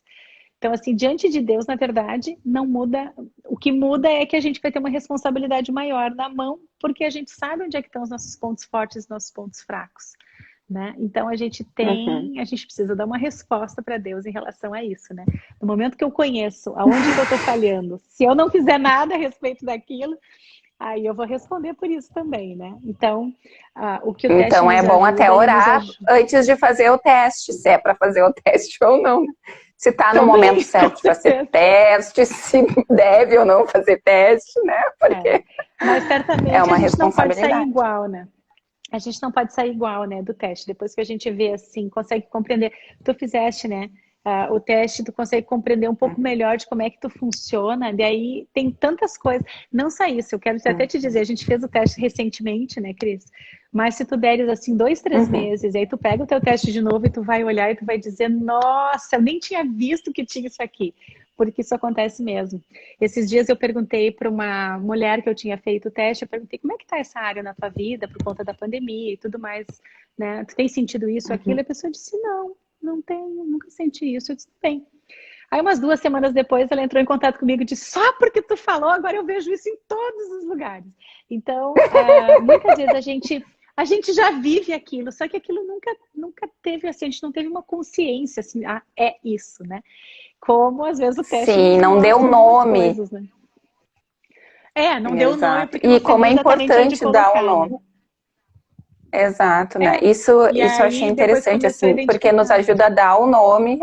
Então, assim, diante de Deus, na verdade, não muda. O que muda é que a gente vai ter uma responsabilidade maior na mão, porque a gente sabe onde é que estão os nossos pontos fortes e os nossos pontos fracos, né? Então, Uhum. a gente precisa dar uma resposta para Deus em relação a isso, né? No momento que eu conheço aonde que eu estou falhando, se eu não fizer nada a respeito daquilo, Aí eu vou responder por isso também, né? Então, o que o teste Então é nos bom até ajuda, ele nos orar ajuda. antes de fazer o teste, se é para fazer o teste ou não. Se está no momento Também, com certo de fazer certeza. teste, se deve ou não fazer teste, né? É. Porque Mas é certamente a uma gente não pode sair responsabilidade. igual, né? A gente não pode sair igual, né, do teste. Depois que a gente vê assim, consegue compreender. Tu fizeste, né, o teste, tu consegue compreender um pouco melhor de como é que tu funciona. Daí tem tantas coisas. Não só isso, eu quero até te dizer, a gente fez o teste recentemente, né, Cris? Mas se tu deres assim 2, 3 meses, aí tu pega o teu teste de novo e tu vai olhar e tu vai dizer, nossa, eu nem tinha visto que tinha isso aqui. Porque isso acontece mesmo. Esses dias eu perguntei para uma mulher que eu tinha feito o teste, eu perguntei como é que está essa área na tua vida por conta da pandemia e tudo mais, né? Tu tem sentido isso, aquilo? E a pessoa disse, não, não tenho, nunca senti isso. Eu disse, bem. Aí umas 2 semanas depois ela entrou em contato comigo e disse, só porque tu falou, agora eu vejo isso em todos os lugares. Então, muitas vezes a gente já vive aquilo, só que aquilo nunca teve assim, a gente não teve uma consciência assim, é isso, né? Como às vezes o teste Sim, nos não deu mostra algumas nome. coisas, né? É, não deu nome Exato. porque não E como sabia é exatamente onde importante dar o colocar, né? nome. Exato, né? É. E Isso eu achei aí depois interessante, começou a assim, porque nos identificar. ajuda a dar o nome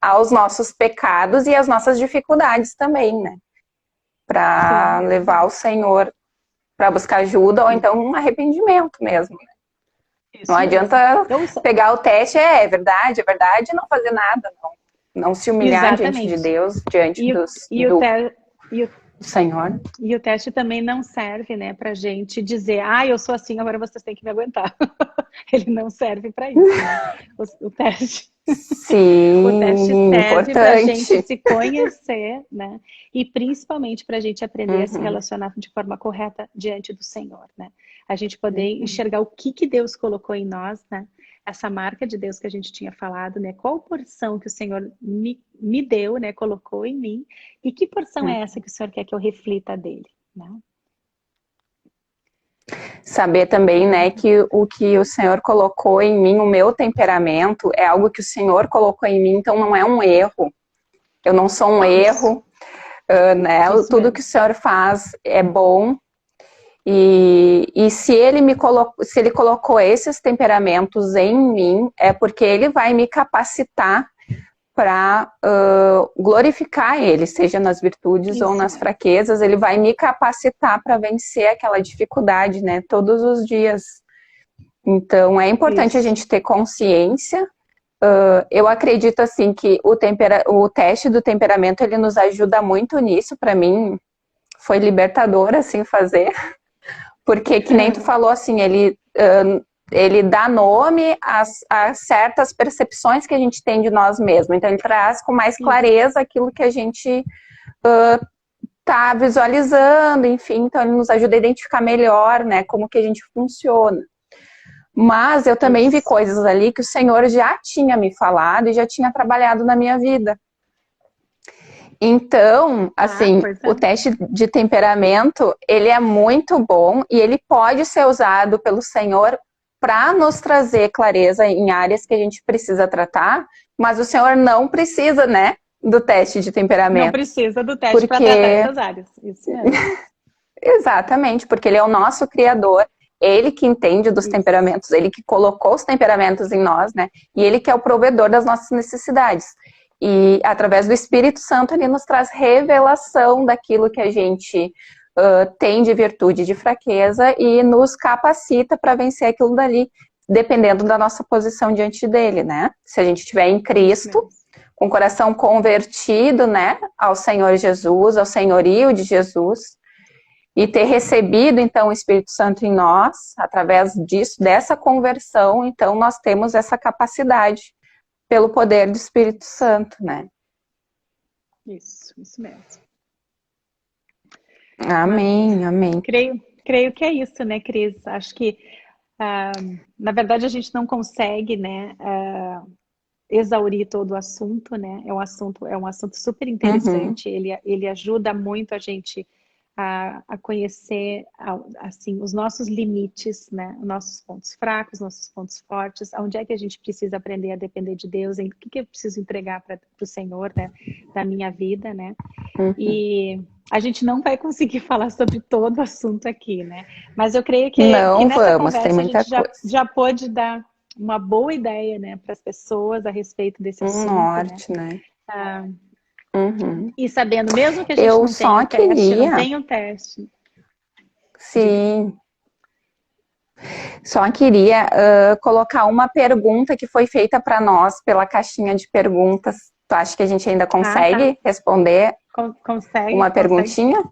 aos nossos pecados e às nossas dificuldades também, né? Para Sim, levar sim. ao Senhor, para buscar ajuda ou então um arrependimento mesmo. Não Isso mesmo. adianta Eu, pegar o teste, é verdade, e não fazer nada, não. Não se humilhar diante de exatamente. Deus, diante E o, e o, te, e o do Senhor. E o teste também não serve, né, para gente dizer, eu sou assim, agora vocês têm que me aguentar. Ele não serve para isso, né? O teste, o teste Sim, serve para a gente importante. se conhecer, né? E principalmente para a gente aprender a se Uhum, relacionar de forma correta diante do Senhor, né? A gente poder enxergar o que Deus colocou em nós, né? Essa marca de Deus que a gente tinha falado, né? Qual porção que o Senhor me deu, né? Colocou em mim e que porção é uhum. essa que o Senhor quer que eu reflita dele, né? Saber também, né, que o Senhor colocou em mim, o meu temperamento, é algo que o Senhor colocou em mim, então não é um erro. Eu não sou um Isso, erro, né? isso Tudo que mesmo. o Senhor faz é bom. E se ele colocou esses temperamentos em mim, é porque ele vai me capacitar para glorificar ele, seja nas virtudes ou Isso nas mesmo. fraquezas, ele vai me capacitar para vencer aquela dificuldade, né? Todos os dias. Então, é importante a Isso. gente ter consciência. Eu acredito, assim, que o teste do temperamento, ele nos ajuda muito nisso. Para mim, foi libertador, assim, fazer. Porque, que nem tu falou, assim, ele dá nome a certas percepções que a gente tem de nós mesmos. Então, ele traz com mais Isso. clareza aquilo que a gente está visualizando, enfim. Então, ele nos ajuda a identificar melhor, né, como que a gente funciona. Mas eu também vi Isso. coisas ali que o Senhor já tinha me falado e já tinha trabalhado na minha vida. Então, assim, Pois o é. teste de temperamento, ele é muito bom e ele pode ser usado pelo Senhor para nos trazer clareza em áreas que a gente precisa tratar, mas o Senhor não precisa, né, do teste de Não temperamento, precisa do teste para tratar porque essas áreas. Isso mesmo. exatamente, porque ele é o nosso criador, ele que entende dos Isso. temperamentos, ele que colocou os temperamentos em nós, né? E ele que é o provedor das nossas necessidades. E através do Espírito Santo ele nos traz revelação daquilo que a gente tem de virtude e de fraqueza e nos capacita para vencer aquilo dali, dependendo da nossa posição diante dele, né? Se a gente estiver em Isso Cristo, mesmo. com o coração convertido, né, ao Senhor Jesus, ao senhorio de Jesus, e ter recebido, então, o Espírito Santo em nós, através disso, dessa conversão, então, nós temos essa capacidade pelo poder do Espírito Santo, né? Isso mesmo. Mas Amém, amém. creio que é isso, né, Cris? Acho que, na verdade, a gente não consegue, né, exaurir todo o assunto, né? É um assunto super Uhum, interessante. Ele ajuda muito a gente a conhecer assim, os nossos limites, né? Os nossos pontos fracos, nossos pontos fortes, onde é que a gente precisa aprender a depender de Deus, o que eu preciso entregar para o Senhor, né? Da minha vida, né? E a gente não vai conseguir falar sobre todo o assunto aqui, né? Mas eu creio que Não nessa vamos, tem conversa a muita gente coisa. já pôde dar uma boa ideia, né, para as pessoas a respeito desse Um assunto, né? norte, né? Ah, Uhum. e sabendo, mesmo que a gente Eu não tenha só o teste, não queria, tenha o teste, diga. sim, só queria colocar uma pergunta que foi feita para nós pela caixinha de perguntas. Tu acha que a gente ainda Ah, tá. consegue responder Consegue, uma consegue sim, perguntinha?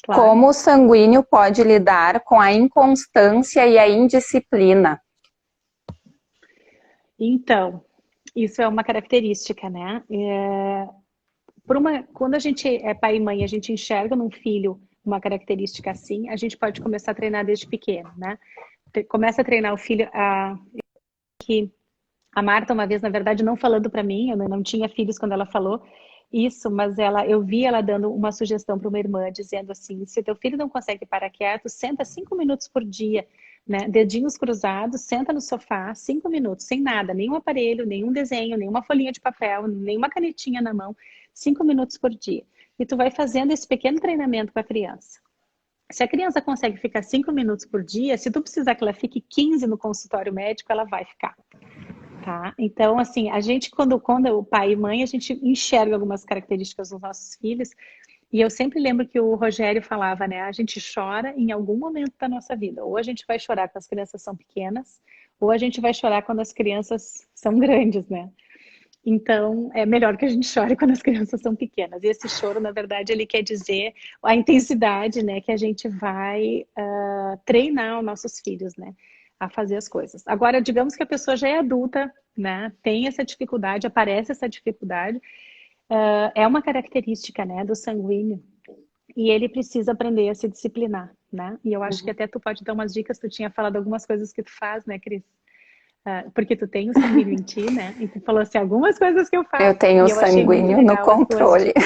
claro. Como o sanguíneo pode lidar com a inconstância e a indisciplina? Então, isso é uma característica, né? Quando a gente é pai e mãe, a gente enxerga num filho uma característica assim, a gente pode começar a treinar desde pequeno, né? Começa a treinar o filho a Marta uma vez, na verdade, não falando para mim, eu não tinha filhos quando ela falou isso, mas eu vi ela dando uma sugestão para uma irmã, dizendo assim: se teu filho não consegue parar quieto, senta 5 minutos por dia, né? Dedinhos cruzados, senta no sofá, 5 minutos, sem nada, nenhum aparelho, nenhum desenho, nenhuma folhinha de papel, nenhuma canetinha na mão, 5 minutos por dia. E tu vai fazendo esse pequeno treinamento com a criança. Se a criança consegue ficar 5 minutos por dia, se tu precisar que ela fique 15 no consultório médico, ela vai ficar. Tá? Então, assim, a gente, quando o pai e mãe, a gente enxerga algumas características dos nossos filhos, e eu sempre lembro que o Rogério falava, né? A gente chora em algum momento da nossa vida. Ou a gente vai chorar quando as crianças são pequenas, ou a gente vai chorar quando as crianças são grandes, né? Então, é melhor que a gente chore quando as crianças são pequenas. E esse choro, na verdade, ele quer dizer a intensidade, né, que a gente vai treinar os nossos filhos, né, a fazer as coisas. Agora, digamos que a pessoa já é adulta, né, tem essa dificuldade, aparece essa dificuldade, é uma característica, né, do sanguíneo. E ele precisa aprender a se disciplinar, né? E eu acho que até tu pode dar umas dicas, tu tinha falado algumas coisas que tu faz, né, Cris? Porque tu tem o sanguíneo em ti, né? E tu falou assim, algumas coisas que eu Eu faço. tenho E o eu achei muito sanguíneo no legal as tuas controle. dicas.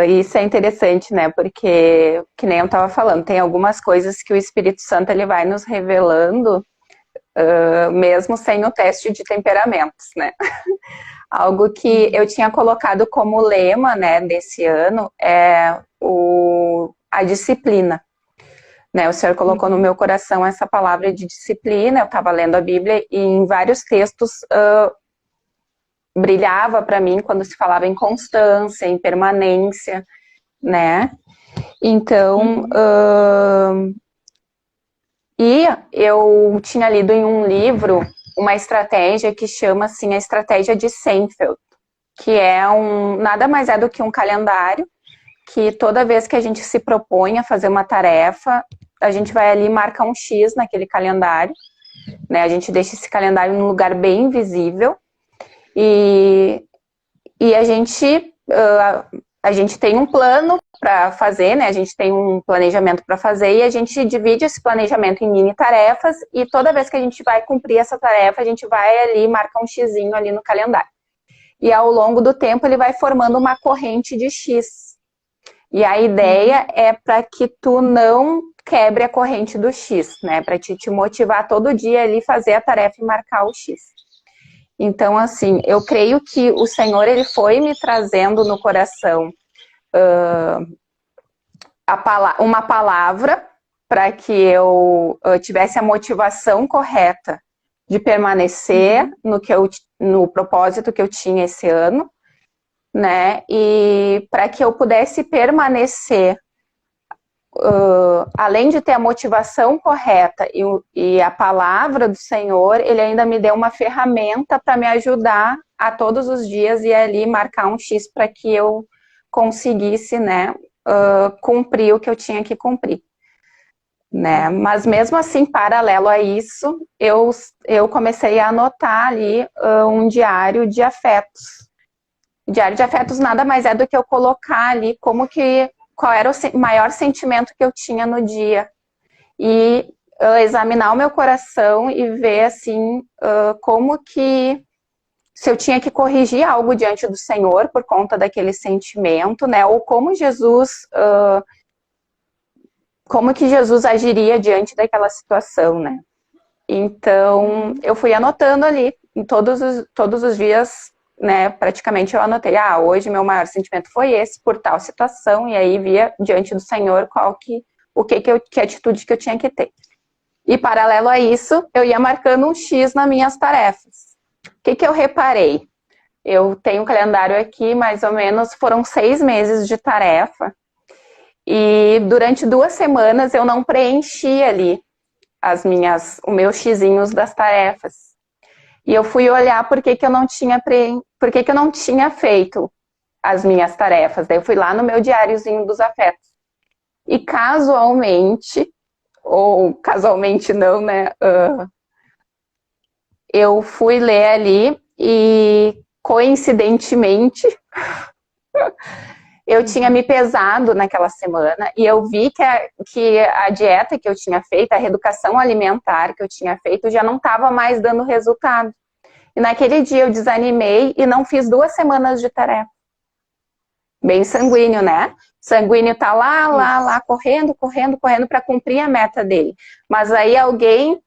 Isso é interessante, né? Porque, que nem eu estava falando, tem algumas coisas que o Espírito Santo ele vai nos revelando, mesmo sem o teste de temperamentos, né? Algo que eu tinha colocado como lema, né, desse ano é a disciplina. Né, o Senhor colocou no meu coração essa palavra de disciplina. Eu estava lendo a Bíblia e em vários textos brilhava para mim quando se falava em constância, em permanência, né? Então, e eu tinha lido em um livro uma estratégia que chama assim a estratégia de Seinfeld, que é nada mais é do que um calendário que toda vez que a gente se propõe a fazer uma tarefa, a gente vai ali marcar um X naquele calendário, né? A gente deixa esse calendário num lugar bem visível e a gente tem um plano para fazer, né? A gente tem um planejamento para fazer e a gente divide esse planejamento em mini tarefas e toda vez que a gente vai cumprir essa tarefa, a gente vai ali marcar um xizinho ali no calendário. E ao longo do tempo ele vai formando uma corrente de X. E a ideia é para que tu não quebre a corrente do X, né? Para te motivar todo dia ali fazer a tarefa e marcar o X. Então, assim, eu creio que o Senhor ele foi me trazendo no coração uma palavra para que eu tivesse a motivação correta de permanecer no propósito que eu tinha esse ano, né? E para que eu pudesse permanecer, além de ter a motivação correta e a palavra do Senhor, ele ainda me deu uma ferramenta para me ajudar a todos os dias ir ali marcar um X para que eu conseguisse, né, cumprir o que eu tinha que cumprir. Né? Mas mesmo assim, paralelo a isso, eu comecei a anotar ali um diário de afetos. Diário de afetos nada mais é do que eu colocar ali qual era o maior sentimento que eu tinha no dia. E examinar o meu coração e ver assim como que se eu tinha que corrigir algo diante do Senhor por conta daquele sentimento, né? Ou como que Jesus agiria diante daquela situação, né? Então, eu fui anotando ali, em todos os dias, né, praticamente eu anotei, hoje meu maior sentimento foi esse, por tal situação, e aí via diante do Senhor que atitude que eu tinha que ter. E paralelo a isso, eu ia marcando um X nas minhas tarefas. O que eu reparei? Eu tenho um calendário aqui, mais ou menos, foram 6 meses de tarefa, e durante 2 semanas eu não preenchi ali os meus xizinhos das tarefas. E eu fui olhar por que eu não tinha feito as minhas tarefas. Daí eu fui lá no meu diáriozinho dos afetos. E casualmente, ou casualmente não, né? Eu fui ler ali e, coincidentemente, eu tinha me pesado naquela semana e eu vi que a dieta que eu tinha feito, a reeducação alimentar que eu tinha feito, já não estava mais dando resultado. E naquele dia eu desanimei e não fiz 2 semanas de tarefa. Bem sanguíneo, né? Sanguíneo tá lá, correndo para cumprir a meta dele. Mas aí alguém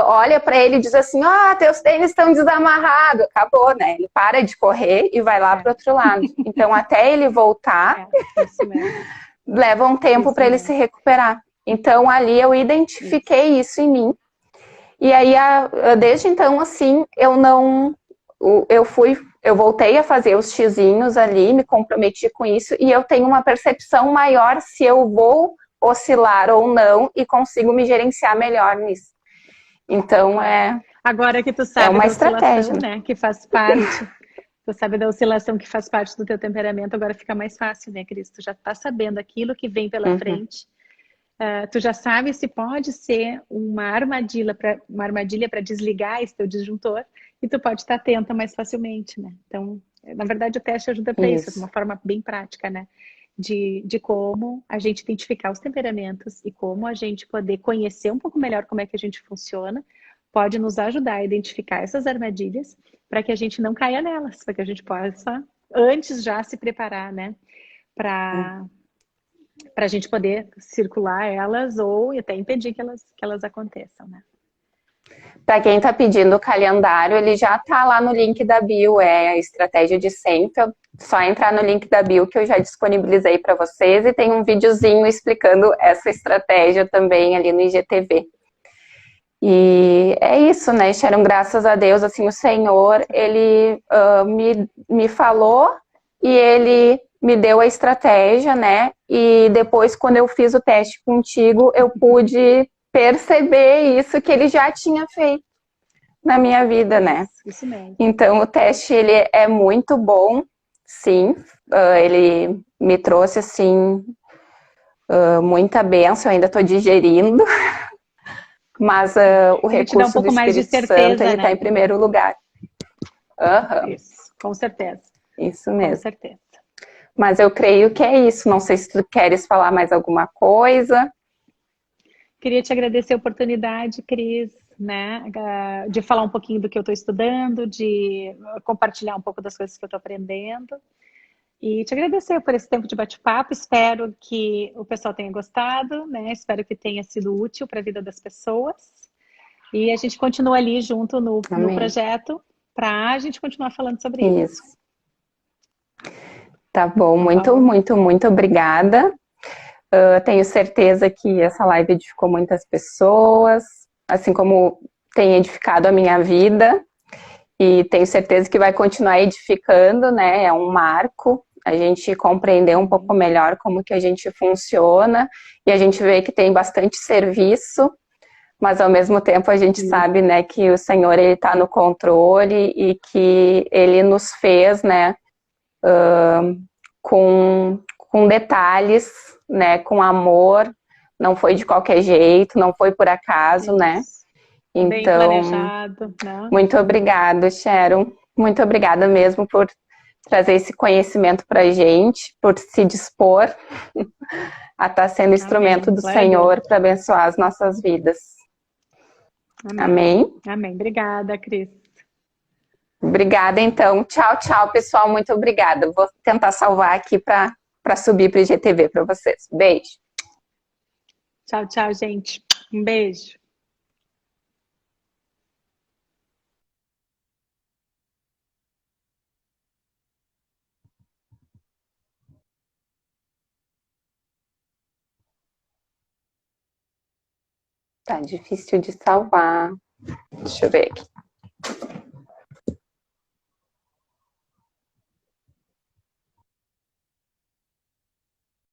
olha para ele e diz assim, teus tênis estão desamarrados. Acabou, né? Ele para de correr e vai lá para o outro lado. Então, até ele voltar, leva um tempo para ele se recuperar. Então, ali eu identifiquei isso em mim. E aí, desde então, assim, eu voltei a fazer os xizinhos ali, me comprometi com isso, e eu tenho uma percepção maior se eu vou oscilar ou não e consigo me gerenciar melhor nisso. Então, agora que tu sabe uma da estratégia, né? Que faz parte, tu sabe da oscilação que faz parte do teu temperamento, agora fica mais fácil, né, Cris? Tu já tá sabendo aquilo que vem pela frente. Tu já sabe se pode ser uma armadilha para desligar esse teu disjuntor e tu pode estar atenta mais facilmente, né? Então, na verdade, o teste ajuda para isso, de uma forma bem prática, né? De como a gente identificar os temperamentos e como a gente poder conhecer um pouco melhor como é que a gente funciona, pode nos ajudar a identificar essas armadilhas para que a gente não caia nelas, para que a gente possa, antes já se preparar, né? Para a gente poder circular elas ou até impedir que elas aconteçam, né? Para quem está pedindo o calendário, ele já está lá no link da bio, é a estratégia de sempre. Só entrar no link da bio que eu já disponibilizei para vocês e tem um videozinho explicando essa estratégia também ali no IGTV. E é isso, né, Sharon? Graças a Deus, assim, o Senhor, ele me falou e ele me deu a estratégia, né? E depois, quando eu fiz o teste contigo, eu pude perceber isso que ele já tinha feito na minha vida, né? Isso mesmo. Então, o teste, ele é muito bom, sim. Ele me trouxe, assim, muita bênção, eu ainda estou digerindo. Mas o recurso do Espírito Santo, ele está em primeiro lugar. Isso, com certeza. Isso mesmo. Com certeza. Mas eu creio que é isso. Não sei se tu queres falar mais alguma coisa. Queria te agradecer a oportunidade, Cris, né, de falar um pouquinho do que eu estou estudando, de compartilhar um pouco das coisas que eu estou aprendendo. E te agradecer por esse tempo de bate-papo. Espero que o pessoal tenha gostado, né? Espero que tenha sido útil para a vida das pessoas. E a gente continua ali junto no projeto para a gente continuar falando sobre isso. Tá bom, muito obrigada. Tenho certeza que essa live edificou muitas pessoas, assim como tem edificado a minha vida. E tenho certeza que vai continuar edificando, né? É um marco. A gente compreender um pouco melhor como que a gente funciona e a gente vê que tem bastante serviço, mas ao mesmo tempo a gente sabe, né, que o Senhor, ele está no controle e que ele nos fez, né, com detalhes, né, com amor, não foi de qualquer jeito, não foi por acaso, né? Então, bem planejado, né? Muito obrigada, Sharon. Muito obrigada mesmo por trazer esse conhecimento para a gente, por se dispor a estar sendo instrumento do Senhor para abençoar as nossas vidas. Amém? Amém. Obrigada, Cris. Obrigada, então. Tchau, tchau, pessoal. Muito obrigada. Vou tentar salvar aqui para subir para o IGTV para vocês. Beijo. Tchau, tchau, gente. Um beijo. Tá difícil de salvar. Deixa eu ver aqui.